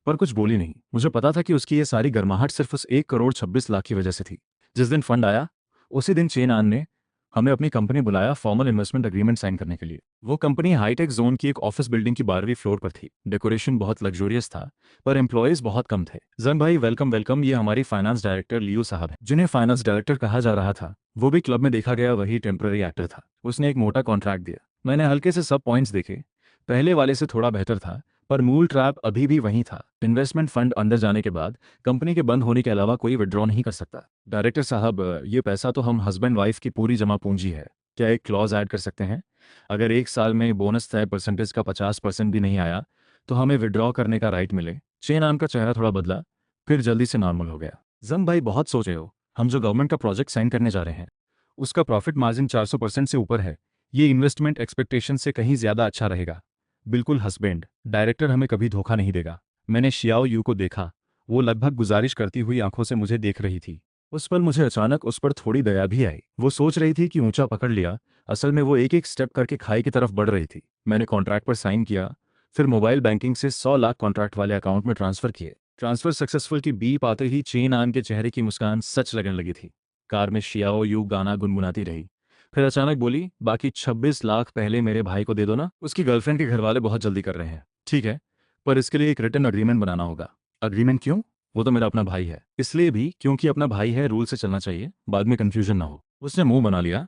पर कुछ बोली नहीं। मुझे पता था कि उसकी ये सारी गर्माहट सिर्फ उस 1 करोड़ 26 लाख की वजह से थी। जिस दिन फंड आया, उसी दिन चेन आन ने हमें अपनी कंपनी बुलाया फॉर्मल इन्वेस्टमेंट एग्रीमेंट साइन करने के लिए। वो कंपनी हाईटेक जोन की एक ऑफिस बिल्डिंग की 12वीं फ्लोर पर थी। डेकोरेशन बहुत लग्जोरियस था, पर एम्प्लॉयज बहुत कम थे। जंग भाई वेलकम वेलकम, ये हमारी फाइनेंस डायरेक्टर लियो साहब हैं, जिन्हें फाइनेंस डायरेक्टर कहा जा रहा था। वो भी क्लब में देखा गया वही टेम्पररी एक्टर था। उसने एक मोटा कॉन्ट्रैक्ट दिया। मैंने हल्के से सब पॉइंट्स देखे। पहले वाले से थोड़ा बेहतर था, पर मूल ट्रैप अभी भी वही था। इन्वेस्टमेंट फंड अंदर जाने के बाद कंपनी के बंद होने के अलावा कोई विड्रॉ नहीं कर सकता। डायरेक्टर साहब, ये पैसा तो हम हस्बैंड वाइफ की पूरी जमा पूंजी है। क्या एक क्लॉज ऐड कर सकते हैं? अगर एक साल में बोनस तय परसेंटेज का 50% भी नहीं आया तो हमें विड्रॉ करने का राइट मिले। चेन आन का चेहरा थोड़ा बदला, फिर जल्दी से नॉर्मल हो गया। जंग भाई बहुत सोचे हो, हम जो गवर्नमेंट का प्रोजेक्ट साइन करने जा रहे हैं उसका प्रॉफिट मार्जिन 400% से ऊपर है। ये इन्वेस्टमेंट एक्सपेक्टेशन से कहीं ज्यादा अच्छा रहेगा। बिल्कुल हस्बैंड डायरेक्टर हमें कभी धोखा नहीं देगा। मैंने शियाओ यू को देखा। वो लगभग गुजारिश करती हुई आंखों से मुझे देख रही थी। उस पर मुझे अचानक उस पर थोड़ी दया भी आई। वो सोच रही थी कि ऊंचा पकड़ लिया, असल में वो एक एक स्टेप करके खाई की तरफ बढ़ रही थी। मैंने कॉन्ट्रैक्ट पर साइन किया, फिर मोबाइल बैंकिंग से 100 लाख कॉन्ट्रैक्ट वाले अकाउंट में ट्रांसफर किए। ट्रांसफर सक्सेसफुल की बीप आते ही चेन आन के चेहरे की मुस्कान सच लगने लगी थी। कार में शियाओ यू गाना गुनगुनाती रही, फिर अचानक बोली, बाकी 26 लाख पहले मेरे भाई को दे दो ना। उसकी गर्लफ्रेंड के घर वाले बहुत जल्दी कर रहे हैं। ठीक है, पर इसके लिए एक रिटन अग्रीमेंट बनाना होगा। अग्रीमेंट क्यों? वो तो मेरा अपना भाई है। इसलिए भी क्योंकि अपना भाई है, रूल से चलना चाहिए, बाद में कंफ्यूजन ना हो। उसने मुंह बना लिया,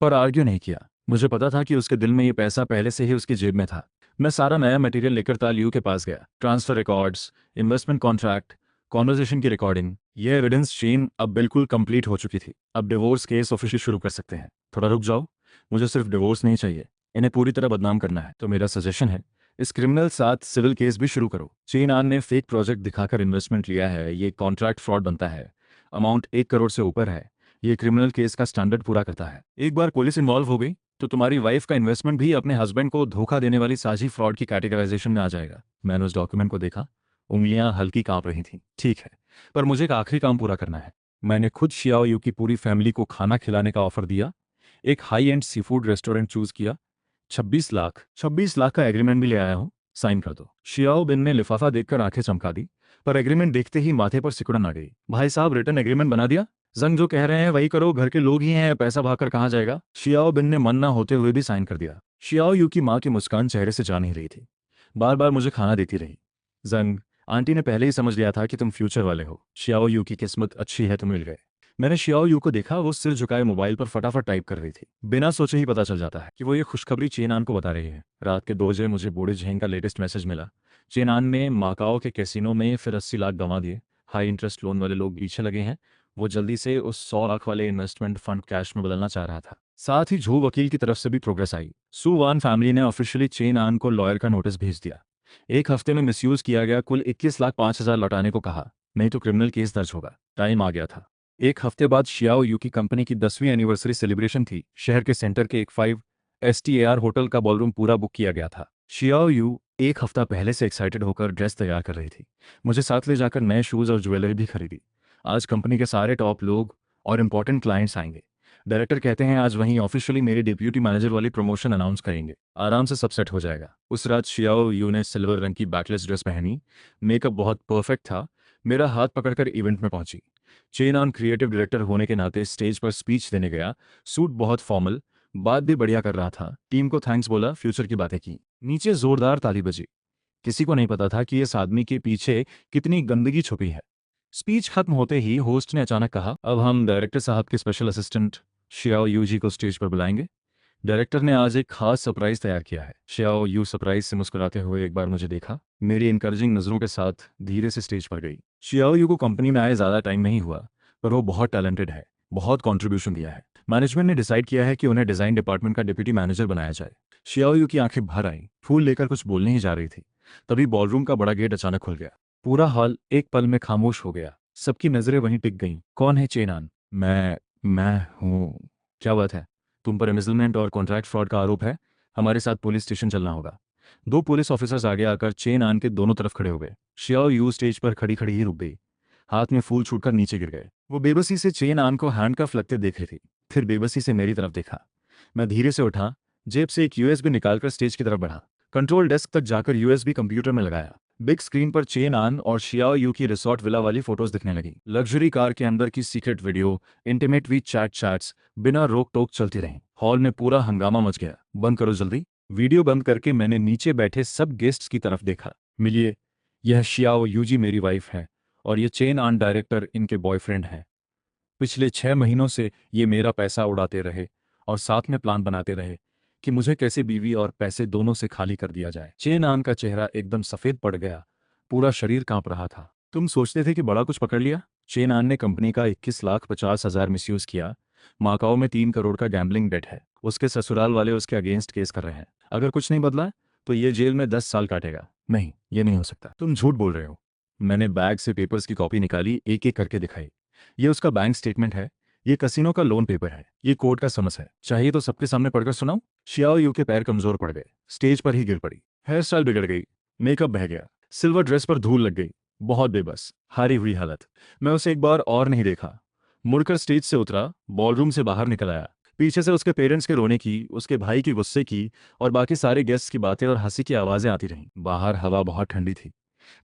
पर आर्ग्यू नहीं किया। मुझे पता था कि उसके दिल में ये पैसा पहले से ही उसकी जेब में था। मैं सारा नया मटेरियल लेकर तालियू के पास गया। Transfer records, investment contract, conversation की रिकॉर्डिंग, ये एविडेंस चेन अब बिल्कुल कंप्लीट हो चुकी थी। अब डिवोर्स केस ऑफिशियल शुरू कर सकते हैं। थोड़ा रुक जाओ, मुझे सिर्फ डिवोर्स नहीं चाहिए, इन्हें पूरी तरह बदनाम करना है। तो मेरा सजेशन है, इस क्रिमिनल साथ सिविल केस भी शुरू करो। चेन आन ने फेक प्रोजेक्ट दिखाकर इन्वेस्टमेंट लिया है, ये कॉन्ट्रैक्ट फ्रॉड बनता है। अमाउंट 1 करोड़ से ऊपर है। ये क्रिमिनल केस का स्टैंडर्ड पूरा करता है। एक बार पुलिस इन्वॉल्व हो गई तो तुम्हारी वाइफ का इन्वेस्टमेंट भी अपने हस्बैंड को धोखा देने वाली साझी फ्रॉड की कैटेगराइजेशन में आ जाएगा। मैंने उस डॉक्यूमेंट को देखा, उंगलियां हल्की कांप रही थीं। ठीक है, पर मुझे एक आखिरी काम पूरा करना है। मैंने खुद शियाओ यू की पूरी फैमिली को खाना खिलाने का ऑफर दिया। एक high end seafood restaurant choose किया। 26 लाख का एग्रीमेंट भी ले आया हूँ, साइन कर दो। शियाओ बिन ने लिफाफा देखकर आंखें चमका दी, पर एग्रीमेंट देखते ही माथे पर सिकुड़न आ गई। भाई साहब, रिटर्न एग्रीमेंट बना दिया? जंग जो कह रहे हैं वही करो, घर के लोग ही हैं, पैसा भागकर कहाँ जाएगा? शियाओ बिन ने मन ना होते हुए भी साइन कर दिया। शियाओ यू की माँ की मुस्कान चेहरे से जा नहीं रही थी, बार बार मुझे खाना देती रही। जंग, आंटी ने पहले ही समझ लिया था कि तुम फ्यूचर वाले हो। शियाओ यू की किस्मत अच्छी है, तुम मिल गए। मैंने शियाओ यू को देखा, वो सिर झुकाए मोबाइल पर फटाफट टाइप कर रही थी। बिना सोचे ही पता चल जाता है कि वो ये खुशखबरी चेनान को बता रही है। रात के 2 बजे मुझे बूढ़े झेंग का लेटेस्ट मैसेज मिला। चेनान ने माकाओ के कैसीनो में फिर 80 लाख गंवा दिए। हाई इंटरेस्ट लोन वाले लोग पीछे लगे हैं। वो जल्दी से उस 100 लाख वाले इन्वेस्टमेंट फंड कैश में बदलना चाह रहा था। साथ ही झू वकील की तरफ से भी प्रोग्रेस आई। सू वान फैमिली ने ऑफिशियली चेनान को लॉयर का नोटिस भेज दिया। 1 हफ्ते में मिसयूज किया गया कुल 21 लाख 5 हजार लौटाने को कहा, नहीं तो क्रिमिनल केस दर्ज होगा। टाइम आ गया था। 1 हफ्ते बाद शियाओ यू की कंपनी की 10वीं एनिवर्सरी सेलिब्रेशन थी। शहर के सेंटर के एक 5 STAR होटल का बॉलरूम पूरा बुक किया गया था। शियाओ यू 1 हफ्ता पहले से एक्साइटेड होकर ड्रेस तैयार कर रही थी। मुझे साथ ले जाकर नए शूज़ और ज्वेलरी भी खरीदी। आज कंपनी के सारे टॉप लोग और इम्पोर्टेंट क्लाइंट्स आएंगे। डायरेक्टर कहते हैं आज वहीं ऑफिशियली मेरे डिप्यूटी मैनेजर वाली प्रमोशन अनाउंस करेंगे। आराम से सब सेट हो जाएगा। उस रात शियाओ यू ने सिल्वर रंग की बैकलेस ड्रेस पहनी। मेकअप बहुत परफेक्ट था। मेरा हाथ पकड़कर इवेंट में पहुंची। चेन ऑन क्रिएटिव डायरेक्टर होने के नाते स्टेज पर स्पीच देने गया। सूट बहुत फॉर्मल, बात भी बढ़िया कर रहा था। टीम को थैंक्स बोला, फ्यूचर की बातें की। नीचे जोरदार ताली बजी। किसी को नहीं पता था कि इस आदमी के पीछे कितनी गंदगी छुपी है। स्पीच खत्म होते ही होस्ट ने अचानक कहा, अब हम डायरेक्टर साहब के स्पेशल असिस्टेंट शियाओ यू जी को स्टेज पर बुलाएंगे। डायरेक्टर ने आज एक खास सरप्राइज तैयार किया है। शियाओ यू सरप्राइज से मुस्कुराते हुए एक बार मुझे देखा, मेरी इनकरेजिंग नजरों के साथ धीरे से स्टेज पर गई। शियाओ यू को कंपनी में आए ज़्यादा टाइम नहीं हुआ, पर वो बहुत टैलेंटेड है, बहुत कंट्रीब्यूशन दिया है। मैनेजमेंट ने डिसाइड किया है कि उन्हें डिज़ाइन डिपार्टमेंट का डिप्यूटी मैनेजर बनाया जाए। शियाओ यू की आंखें भर आईं, फूल लेकर कुछ बोलने ही जा रही थी, तभी बॉलरूम का बड़ा गेट अचानक खुल गया। पूरा हॉल एक पल में खामोश हो गया। सबकी नजरें वहीं टिक गईं। कौन है चेनान? मैं हूँ। क्या बात है? तुम पर एम्बेजलमेंट और कॉन्ट्रैक्ट फ्रॉड का आरोप है। हमारे साथ पुलिस स्टेशन चलना होगा। 2 पुलिस ऑफिसर्स आगे आकर चेन आन के दोनों तरफ खड़े हो गए। शियाओ यू स्टेज पर खड़ी खड़ी ही रुक गई। हाथ में फूल छूटकर नीचे गिर गए। वो बेबसी से चेन आन को हैंडकफ लगते देख रही थी, फिर बेबसी से मेरी तरफ देखा। मैं धीरे से उठा, जेब से एक USB निकालकर स्टेज की तरफ बढ़ा। कंट्रोल डेस्क तक जाकर USB कंप्यूटर में लगाया। बिग स्क्रीन पर चेन आन और शियाओ यू की रिसोर्ट विला वाली फोटोज दिखने लगी। लग्जरी कार के अंदर की secret video, intimate WeChats बिना रोक टोक चलती रहीं। हॉल में पूरा हंगामा मच गया। बंद करो जल्दी। वीडियो बंद करके मैंने नीचे बैठे सब गेस्ट्स की तरफ देखा। मिलिए, यह शियाओ यू जी मेरी वाइफ है और ये चेन आन डायरेक्टर इनके बॉयफ्रेंड है। पिछले 6 महीनों से ये मेरा पैसा उड़ाते रहे और साथ में प्लान बनाते रहे कि मुझे कैसे बीवी और पैसे दोनों से खाली कर दिया जाए। चेन आन का चेहरा एकदम सफेद पड़ गया, पूरा शरीर कांप रहा था। तुम सोचते थे कि बड़ा कुछ पकड़ लिया? चेन आन ने कंपनी का 21,50,000 मिसयूज किया। माकाओ में 3 करोड़ का गैम्बलिंग डेट है। उसके ससुराल वाले उसके अगेंस्ट केस कर रहे हैं। अगर कुछ नहीं बदला तो ये जेल में 10 साल काटेगा। नहीं, ये नहीं हो सकता। तुम झूठ बोल रहे हो। मैंने बैग से पेपर्स की कॉपी निकाली, एक एक करके दिखाई। ये उसका बैंक स्टेटमेंट है, ये कसिनो का लोन पेपर है, ये कोर्ट का समझ है। चाहिए तो सबके सामने पढ़कर सुनाऊं? शियाओ यू के पैर कमजोर पड़ गए, स्टेज पर ही गिर पड़ी। हेयर स्टाइल बिगड़ गई, मेकअप बह गया, सिल्वर ड्रेस पर धूल लग गई। बहुत बेबस, हारी हुई हालत। मैं उसे एक बार और नहीं देखा। मुड़कर स्टेज से उतरा, बॉलरूम से बाहर निकल आया। पीछे से उसके पेरेंट्स के रोने की, उसके भाई की गुस्से की और बाकी सारे गेस्ट्स की बातें और हंसी की आवाजें आती रहीं। बाहर हवा बहुत ठंडी थी।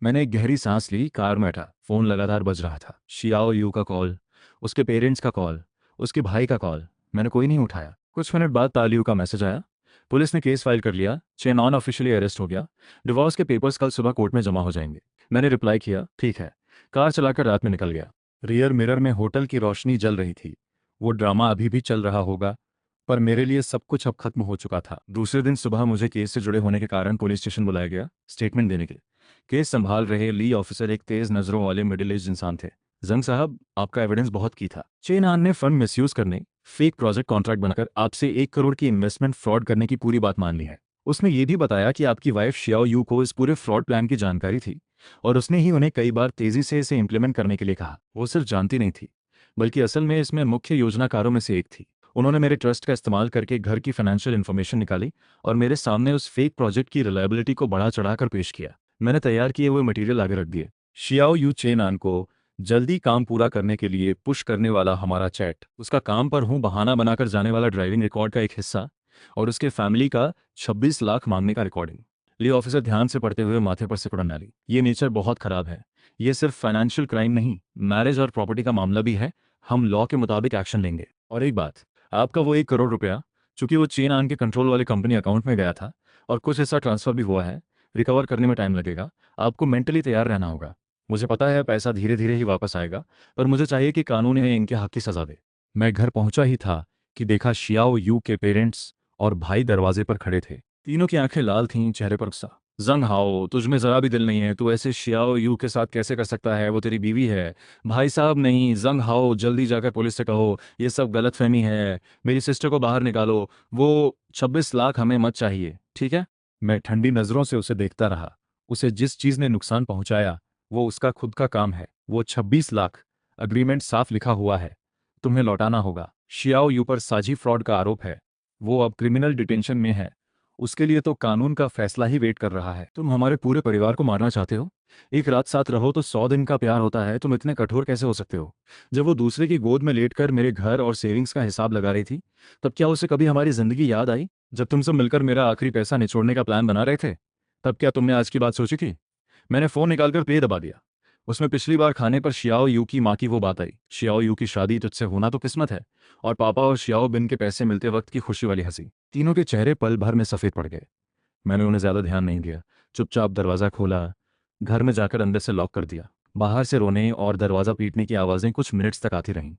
मैंने एक गहरी सांस ली, कार में बैठा। फोन लगातार बज रहा था। शियाओ यू का कॉल, उसके पेरेंट्स का कॉल, उसके भाई का कॉल। मैंने कोई नहीं उठाया। कुछ मिनट बाद तालियू का मैसेज आया। पुलिस ने केस फाइल कर लिया, चेन ऑन ऑफिशियली अरेस्ट हो गया। डिवोर्स के पेपर्स कल सुबह कोर्ट में जमा हो जाएंगे। मैंने रिप्लाई किया, ठीक है। कार चलाकर रात में निकल गया। रियर मिरर में होटल की रोशनी जल रही थी। वो ड्रामा अभी भी चल रहा होगा, पर मेरे लिए सब कुछ अब खत्म हो चुका था। दूसरे दिन सुबह मुझे केस से जुड़े होने के कारण पुलिस स्टेशन बुलाया गया, स्टेटमेंट देने के लिए। केस संभाल रहे ली ऑफिसर एक तेज नजरों वाले मिडिल एज इंसान थे। जंग साहब, आपका एविडेंस बहुत की था। चेन आन ने फंड मिसयूज करने, फेक प्रोजेक्ट कॉन्ट्रैक्ट बनाकर आपसे 1 करोड़ की इन्वेस्टमेंट फ्रॉड करने की पूरी बात मान ली है। उसने ये भी बताया कि आपकी वाइफ शियाओ यू को इस पूरे फ्रॉड प्लान की जानकारी थी और उसने ही उन्हें कई बार तेजी से इसे इम्प्लीमेंट करने के लिए कहा। वो सिर्फ जानती नहीं थी, बल्कि असल में इसमें मुख्य योजनाकारों में से एक थी। उन्होंने मेरे ट्रस्ट का इस्तेमाल करके घर की फाइनेंशियल इन्फॉर्मेशन निकाली और मेरे सामने उस फेक प्रोजेक्ट की रिलायबिलिटी को बढ़ा चढ़ाकर पेश किया। मैंने तैयार किए हुए मटेरियल आगे रख दिए। शियाओ यू चेन आन को जल्दी काम पूरा करने के लिए पुश करने वाला हमारा चैट, उसका काम पर हूं बहाना बनाकर जाने वाला ड्राइविंग रिकॉर्ड का एक हिस्सा और उसके फैमिली का 26 लाख मांगने का रिकॉर्डिंग। ली ऑफिसर ध्यान से पढ़ते हुए माथे पर सिकुड़न डाली। ये नेचर बहुत खराब है। ये सिर्फ फाइनेंशियल क्राइम नहीं, मैरिज और प्रॉपर्टी का मामला भी है। हम लॉ के मुताबिक एक्शन लेंगे। और एक बात, आपका वो 1 करोड़ रुपया, चूंकि वो चेन आन के कंट्रोल वाले कंपनी अकाउंट में गया था और कुछ हिस्सा ट्रांसफर भी हुआ है, रिकवर करने में टाइम लगेगा। आपको मेंटली तैयार रहना होगा। मुझे पता है पैसा धीरे धीरे ही वापस आएगा, पर मुझे चाहिए कि कानून इन्हें इनके हक की सजा दे। मैं घर पहुंचा ही था कि देखा शियाओ यू के पेरेंट्स और भाई दरवाजे पर खड़े थे। तीनों की आंखें लाल थीं, चेहरे पर गुस्सा। जंग हाओ, तुझमें जरा भी दिल नहीं है। तू ऐसे शियाओ यू के साथ कैसे कर सकता है? वो तेरी बीवी है। भाई साहब नहीं, जंग हाओ, जल्दी जाकर पुलिस से कहो ये सब गलतफहमी है। मेरी सिस्टर को बाहर निकालो। वो 26 लाख हमें मत चाहिए, ठीक है? मैं ठंडी नजरों से उसे देखता रहा। उसे जिस चीज ने नुकसान पहुंचाया वो उसका खुद का काम है। वो 26 लाख, अग्रीमेंट साफ लिखा हुआ है, तुम्हें लौटाना होगा। शियाओ यू पर साझी फ्रॉड का आरोप है। वो अब क्रिमिनल डिटेंशन में है। उसके लिए तो कानून का फैसला ही वेट कर रहा है। तुम हमारे पूरे परिवार को मारना चाहते हो? एक रात साथ रहो तो 100 दिन का प्यार होता है। तुम इतने कठोर कैसे हो सकते हो? जब वो दूसरे की गोद में लेटकर मेरे घर और सेविंग्स का हिसाब लगा रही थी, तब क्या उसे कभी हमारी जिंदगी याद आई? जब तुम सब मिलकर मेरा आखिरी पैसा निचोड़ने का प्लान बना रहे थे, तब क्या तुमने आज की बात सोची थी? मैंने फोन निकालकर पे दबा दिया। उसमें पिछली बार खाने पर शियाओ यू की माँ की वो बात आई, शियाओ यू की शादी तुझसे होना तो किस्मत है, और पापा और शियाओ बिन के पैसे मिलते वक्त की खुशी वाली हंसी। तीनों के चेहरे पल भर में सफेद पड़ गए। मैंने उन्हें ज्यादा ध्यान नहीं दिया। चुपचाप दरवाजा खोला, घर में जाकर अंदर से लॉक कर दिया। बाहर से रोने और दरवाजा पीटने की आवाजें कुछ मिनट्स तक आती रहीं,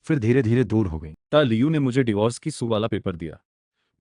फिर धीरे धीरे दूर हो गईं। ता लियू ने मुझे डिवोर्स की सू वाला पेपर दिया।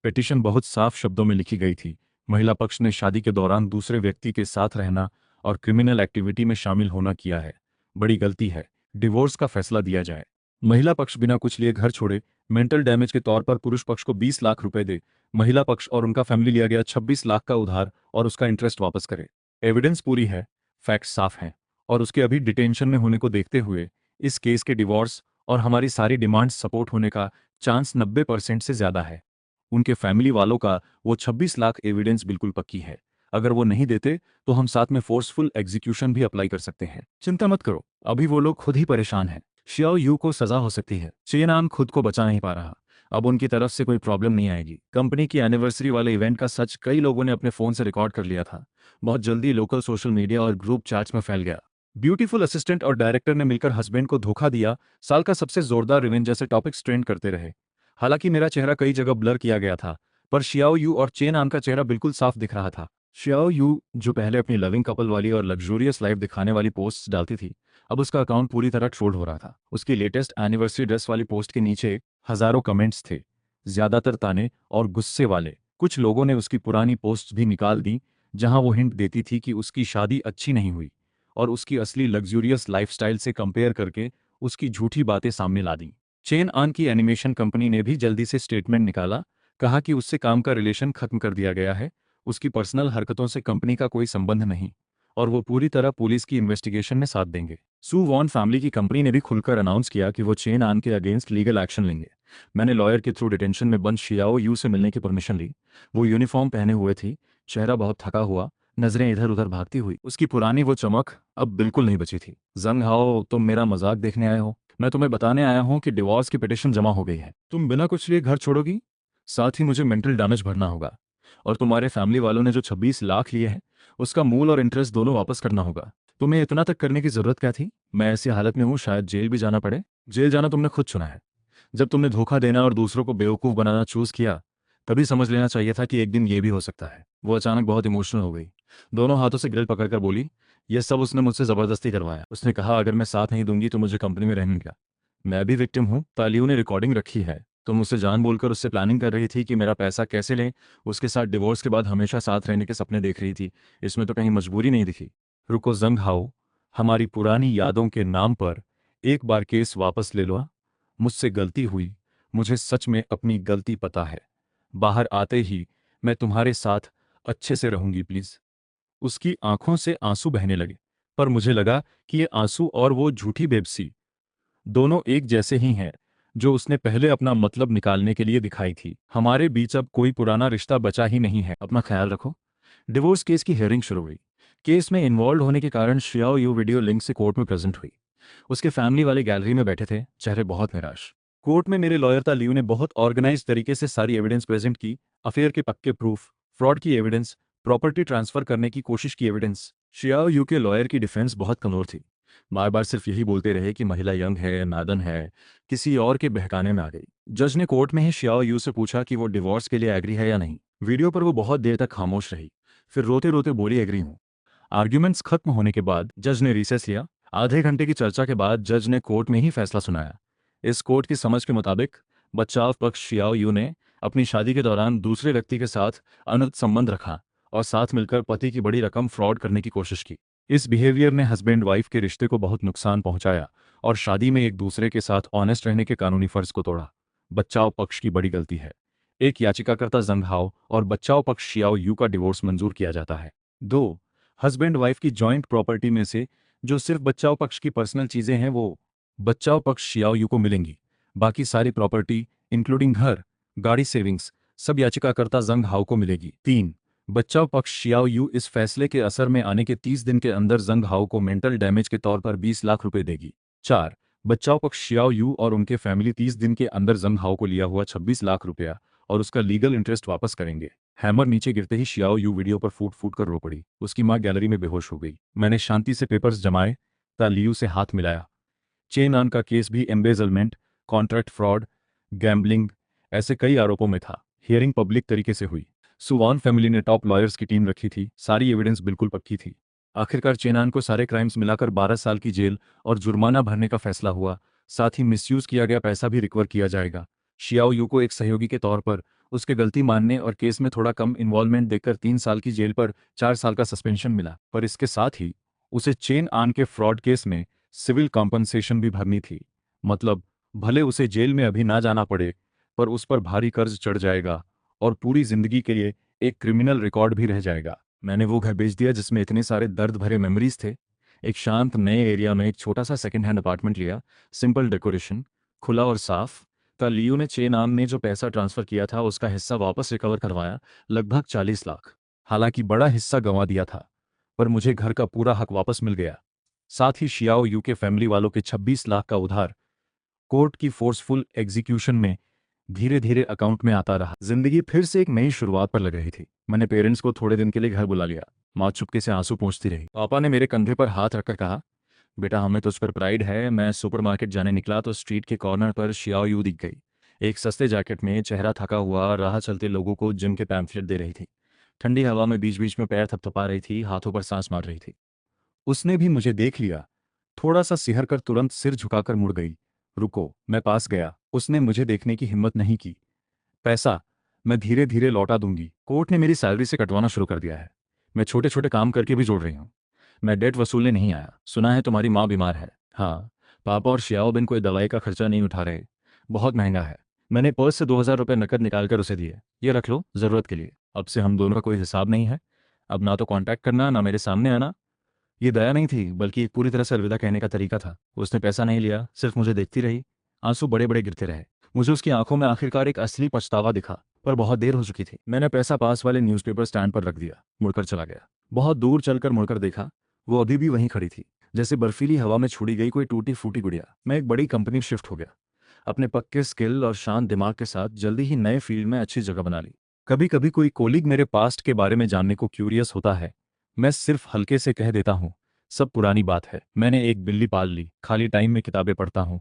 पिटीशन बहुत साफ शब्दों में लिखी गई थी। महिला पक्ष ने शादी के दौरान दूसरे व्यक्ति के साथ रहना और क्रिमिनल एक्टिविटी में शामिल होना किया है। बड़ी गलती है। डिवोर्स का फैसला दिया जाए। महिला पक्ष बिना कुछ लिए घर छोड़े। मेंटल डैमेज के तौर पर पुरुष पक्ष को 20 लाख रुपए दे। महिला पक्ष और उनका फैमिली लिया गया 26 लाख का उधार और उसका इंटरेस्ट वापस करे। एविडेंस पूरी है, फैक्ट्स साफ हैं, और उसके अभी डिटेंशन में होने को देखते हुए इस केस के डिवोर्स और हमारी सारी डिमांड्स सपोर्ट होने का चांस 90% से ज्यादा है। उनके फैमिली वालों का वो 26 लाख एविडेंस बिल्कुल पक्की है। अगर वो नहीं देते तो हम साथ में फोर्सफुल एग्जीक्यूशन भी अप्लाई कर सकते हैं। चिंता मत करो, अभी वो लोग खुद ही परेशान हैं। शियाओ यू को सजा हो सकती है। चेन आन खुद को बचा नहीं पा रहा। अब उनकी तरफ से कोई प्रॉब्लम नहीं आएगी। कंपनी की एनिवर्सरी वाले इवेंट का सच कई लोगों ने अपने फ़ोन से रिकॉर्ड कर लिया था। बहुत जल्दी लोकल सोशल मीडिया और ग्रुप चैट्स में फैल गया। ब्यूटीफुल असिस्टेंट और डायरेक्टर ने मिलकर हस्बैंड को धोखा दिया, साल का सबसे जोरदार रिवेंज जैसे टॉपिक्स ट्रेंड करते रहे। हालांकि मेरा चेहरा कई जगह ब्लर किया गया था, पर शियाओ यू और चेन आन का चेहरा बिल्कुल साफ दिख रहा था। शियाओ यू, जो पहले अपनी लविंग कपल वाली और लग्जूरियस लाइफ दिखाने वाली पोस्ट्स डालती थी, अब उसका अकाउंट पूरी तरह ट्रोल हो रहा था। उसकी लेटेस्ट एनिवर्सरी ड्रेस वाली पोस्ट के नीचे हजारों कमेंट्स थे, ज्यादातर ताने और गुस्से वाले। कुछ लोगों ने उसकी पुरानी पोस्ट भी निकाल दी, जहां वो हिंट देती थी कि उसकी शादी अच्छी नहीं हुई, और उसकी असली लग्जूरियस लाइफस्टाइल से कंपेयर करके उसकी झूठी बातें सामने ला दी। चेन आन की एनिमेशन कंपनी ने भी जल्दी से स्टेटमेंट निकाला, कहा कि उससे काम का रिलेशन खत्म कर दिया गया है, उसकी पर्सनल हरकतों से कंपनी का कोई संबंध नहीं, और वो पूरी तरह पुलिस की इन्वेस्टिगेशन में साथ देंगे। सू वॉन फैमिली की कंपनी ने भी खुलकर अनाउंस किया कि वो चेन आन के अगेंस्ट लीगल एक्शन लेंगे। मैंने लॉयर के थ्रू डिटेंशन में बंद शियाओ यू से मिलने की परमिशन ली। वो यूनिफॉर्म पहने हुए थी, चेहरा बहुत थका हुआ, नजरें इधर उधर भागती हुई। उसकी पुरानी वो चमक अब बिल्कुल नहीं बची थी। जंग हाओ, तुम मेरा मजाक देखने आए हो? मैं तुम्हें बताने आया हूं कि डिवोर्स की पिटिशन जमा हो गई है। तुम बिना कुछ लिए घर छोड़ोगी? साथ ही मुझे मेंटल डैमेज भरना होगा, और तुम्हारे फैमिली वालों ने जो 26 लाख लिए हैं, उसका मूल और इंटरेस्ट दोनों वापस करना होगा। तुम्हें इतना तक करने की जरूरत क्या थी? मैं ऐसी हालत में हूं, शायद जेल भी जाना पड़े। जेल जाना तुमने खुद चुना है। जब तुमने धोखा देना और दूसरों को बेवकूफ़ बनाना चूज किया, तभी समझ लेना चाहिए था कि एक दिन ये भी हो सकता है। वो अचानक बहुत इमोशनल हो गई, दोनों हाथों से ग्रिल पकड़कर बोली, यह सब उसने मुझसे ज़बरदस्ती करवाया। उसने कहा, अगर मैं साथ नहीं दूंगी तो मुझे कंपनी में रहने क्या? मैं भी विक्टिम हूँ। तालियों ने रिकॉर्डिंग रखी है। तुम उससे जान बोलकर उससे प्लानिंग कर रही थी कि मेरा पैसा कैसे लें, उसके साथ डिवोर्स के बाद हमेशा साथ रहने के सपने देख रही थी। इसमें तो कहीं मजबूरी नहीं दिखी। रुको जंग हाओ, हमारी पुरानी यादों के नाम पर एक बार केस वापस ले लो। मुझसे गलती हुई, मुझे सच में अपनी गलती पता है। बाहर आते ही मैं तुम्हारे साथ अच्छे से रहूंगी प्लीज। उसकी आंखों से आंसू बहने लगे, पर मुझे लगा कि ये आंसू और वो झूठी बेबसी दोनों एक जैसे ही हैं, जो उसने पहले अपना मतलब निकालने के लिए दिखाई थी। हमारे बीच अब कोई पुराना रिश्ता बचा ही नहीं है। अपना ख्याल रखो। डिवोर्स केस की हियरिंग शुरू हुई। केस में इन्वॉल्व होने के कारण श्रेया यू वीडियो लिंक से कोर्ट में प्रेजेंट हुई। उसके फैमिली वाले गैलरी में बैठे थे, चेहरे बहुत निराश। कोर्ट में मेरे लॉयर ता लियू ने बहुत ऑर्गेनाइज तरीके से सारी एविडेंस प्रेजेंट की। अफेयर के पक्के प्रूफ, फ्रॉड की एविडेंस, प्रॉपर्टी ट्रांसफर करने की कोशिश की एविडेंस। श्रेया यू के लॉयर की डिफेंस बहुत कमजोर थी। बार बार सिर्फ यही बोलते रहे कि महिला यंग है, नादन है, किसी और के बहकाने में आ गई। जज ने कोर्ट में ही श्रेया यू से पूछा कि वो डिवोर्स के लिए एग्री है या नहीं। वीडियो पर वो बहुत देर तक खामोश रही, फिर रोते रोते बोली, एग्री हूं। आर्ग्यूमेंट्स खत्म होने के बाद जज ने रिसेस लिया। आधे घंटे की चर्चा के बाद जज ने कोर्ट में ही फैसला सुनाया। इस कोर्ट की समझ के मुताबिक बचाव पक्ष शियाओ यू ने अपनी शादी के दौरान दूसरे व्यक्ति के साथ अनैतिक संबंध रखा और साथ मिलकर पति की बड़ी रकम फ्रॉड करने की कोशिश की। इस बिहेवियर ने हस्बैंड वाइफ के रिश्ते को बहुत नुकसान पहुंचाया और शादी में एक दूसरे के साथ ऑनेस्ट रहने के कानूनी फर्ज को तोड़ा। बचाव पक्ष की बड़ी गलती है। एक याचिकाकर्ता जंग हाओ और बचाव पक्ष शियाओ यू का डिवोर्स मंजूर किया जाता है। 2. हस्बैंड वाइफ की जॉइंट प्रॉपर्टी में से जो सिर्फ बचाव पक्ष की पर्सनल चीजें हैं वो बचाव पक्ष शियाओ यू को मिलेंगी। बाकी सारी प्रॉपर्टी इंक्लूडिंग घर, गाड़ी, सेविंग्स, सब याचिकाकर्ता जंग हाओ को मिलेगी। 3. बचाव पक्ष शियाओ यू इस फैसले के असर में आने के 30 दिन के अंदर जंग हाओ को मेंटल डैमेज के तौर पर 20 लाख रुपए देगी। 4. बचाव पक्ष शियाओ यू और उनके फैमिली 30 दिन के अंदर जंग हाओ को लिया हुआ 26 लाख रुपया और उसका लीगल इंटरेस्ट वापस करेंगे। हैमर नीचे गिरते ही शियाओ यू वीडियो पर फूट फूट कर रो पड़ी। उसकी मां गैलरी में बेहोश हो गई। मैंने शांति से पेपर्स जमाए, ता लियू से हाथ मिलाया। चेन आन का केस भी एम्बेजलमेंट, कॉन्ट्रैक्ट फ्रॉड, गैम्बलिंग, ऐसे कई आरोपों में था। हियरिंग पब्लिक तरीके से हुई। सुवान फैमिली ने टॉप लॉयर्स की टीम रखी थी, सारी एविडेंस बिल्कुल पक्की थी। आखिरकार चेनान को सारे क्राइम्स मिलाकर 12 साल की जेल और जुर्माना भरने का फैसला हुआ। साथ ही मिसयूज किया गया पैसा भी रिकवर किया जाएगा। शियाओ यू को एक सहयोगी के तौर पर उसके गलती मानने और केस में थोड़ा कम इन्वॉल्वमेंट देखकर 3 साल की जेल पर 4 साल का सस्पेंशन मिला। पर इसके साथ ही उसे चेन आन के फ्रॉड केस में सिविल कॉम्पनसेशन भी भरनी थी। मतलब भले उसे जेल में अभी ना जाना पड़े, पर उस पर भारी कर्ज चढ़ जाएगा और पूरी जिंदगी के लिए एक क्रिमिनल रिकॉर्ड भी रह जाएगा। मैंने वो घर बेच दिया जिसमें इतने सारे दर्द भरे मेमोरीज थे। एक शांत नए एरिया में एक छोटा सा सेकंड हैंड अपार्टमेंट लिया, सिंपल डेकोरेशन, खुला और साफ। लियो ने चेन आन ने जो पैसा ट्रांसफर किया था उसका हिस्सा वापस रिकवर करवाया, लगभग 40 लाख। हालांकि बड़ा हिस्सा गंवा दिया था, पर मुझे घर का पूरा हक वापस मिल गया। साथ ही शियाओ यू के फैमिली वालों के 26 लाख का उधार कोर्ट की फोर्सफुल एग्जीक्यूशन में धीरे धीरे अकाउंट में आता रहा। जिंदगी फिर से एक नई शुरुआत पर लग रही थी। मैंने पेरेंट्स को थोड़े दिन के लिए घर बुला लिया। माँ चुपके से आंसू पोंछती रही। पापा ने मेरे कंधे पर हाथ रखकर कहा, बेटा हमें तुझ पर प्राइड है। मैं सुपरमार्केट जाने निकला तो स्ट्रीट के कॉर्नर पर शियाओ यू दिख गई। एक सस्ते जैकेट में, चेहरा थका हुआ, राह चलते लोगों को जिम के पैम्फलेट दे रही थी। ठंडी हवा में बीच बीच में पैर थपथपा रही थी, हाथों पर सांस मार रही थी। उसने भी मुझे देख लिया। थोड़ा सा सिहर कर तुरंत सिर झुकाकर मुड़ गई। रुको, मैं पास गया। उसने मुझे देखने की हिम्मत नहीं की। पैसा मैं धीरे धीरे लौटा दूंगी। कोर्ट ने मेरी सैलरी से कटवाना शुरू कर दिया है। मैं छोटे छोटे काम करके भी जोड़ रही हूँ। मैं डेट वसूलने नहीं आया। सुना है तुम्हारी माँ बीमार है। हाँ, पापा और शियाओ बिन कोई दवाई का खर्चा नहीं उठा रहे। बहुत महंगा है। मैंने पर्स से 2,000 रुपये नकद निकाल कर उसे दिए। ये रख लो, जरूरत के लिए। अब से हम दोनों का कोई हिसाब नहीं है। अब ना तो कांटेक्ट करना, ना मेरे सामने आना। ये दया नहीं थी, बल्कि एक पूरी तरह से अलविदा कहने का तरीका था। उसने पैसा नहीं लिया, सिर्फ मुझे देखती रही। आंसू बड़े बड़े गिरते रहे। मुझे उसकी आंखों में आखिरकार एक असली पछतावा दिखा, पर बहुत देर हो चुकी थी। मैंने पैसा पास वाले न्यूज़पेपर स्टैंड पर रख दिया, मुड़कर चला गया। बहुत दूर चलकर मुड़कर देखा, वो अभी भी वहीं खड़ी थी, जैसे बर्फीली हवा में छोड़ी गई कोई टूटी फूटी गुड़िया। मैं एक बड़ी कंपनी में शिफ्ट हो गया। अपने पक्के स्किल और शांत दिमाग के साथ जल्दी ही नए फील्ड में अच्छी जगह बना ली। कभी कभी कोई कोलीग मेरे पास्ट के बारे में जानने को क्यूरियस होता है। मैं सिर्फ हल्के से कह देता हूँ, सब पुरानी बात है। मैंने एक बिल्ली पाल ली। खाली टाइम में किताबें पढ़ता हूँ,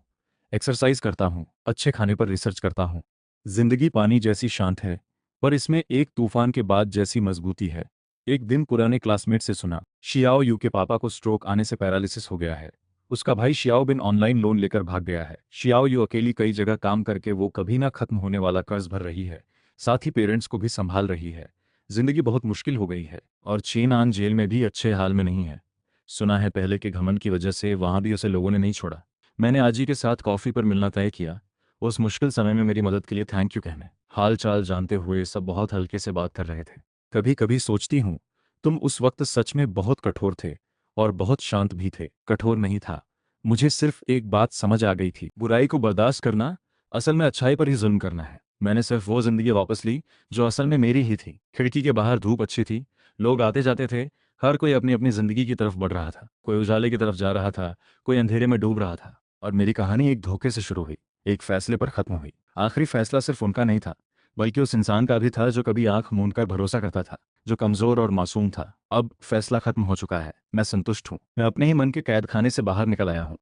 एक्सरसाइज करता हूँ, अच्छे खाने पर रिसर्च करता हूँ। जिंदगी पानी जैसी शांत है, पर इसमें एक तूफान के बाद जैसी मजबूती है। एक दिन पुराने क्लासमेट से सुना, शियाओ यू के पापा को स्ट्रोक आने से पैरालिसिस हो गया है। उसका भाई शियाओ बिन ऑनलाइन लोन लेकर भाग गया है। शियाओ यू अकेली कई जगह काम करके वो कभी ना खत्म होने वाला कर्ज भर रही है। साथ ही पेरेंट्स को भी संभाल रही है। जिंदगी बहुत मुश्किल हो गई है, और चीन आन जेल में भी अच्छे हाल में नहीं है। सुना है पहले के घमंड की वजह से वहां भी उसे लोगों ने नहीं छोड़ा। मैंने आजी के साथ कॉफी पर मिलना तय किया, उस मुश्किल समय में मेरी मदद के लिए थैंक यू कहने। हाल चाल जानते हुए सब बहुत हल्के से बात कर रहे थे। कभी कभी सोचती हूँ, तुम उस वक्त सच में बहुत कठोर थे, और बहुत शांत भी थे। कठोर नहीं था, मुझे सिर्फ एक बात समझ आ गई थी, बुराई को बर्दाश्त करना असल में अच्छाई पर ही जुल्म करना है। मैंने सिर्फ वो जिंदगी वापस ली जो असल में मेरी ही थी। खिड़की के बाहर धूप अच्छी थी, लोग आते जाते थे। हर कोई अपनी अपनी जिंदगी की तरफ बढ़ रहा था। कोई उजाले की तरफ जा रहा था, कोई अंधेरे में डूब रहा था। और मेरी कहानी एक धोखे से शुरू हुई, एक फैसले पर खत्म हुई। आखिरी फैसला सिर्फ उनका नहीं था, बल्कि उस इंसान का भी था जो कभी आंख मूंद कर भरोसा करता था, जो कमजोर और मासूम था। अब फैसला खत्म हो चुका है। मैं संतुष्ट हूँ। मैं अपने ही मन के कैद खाने से बाहर निकल आया हूँ।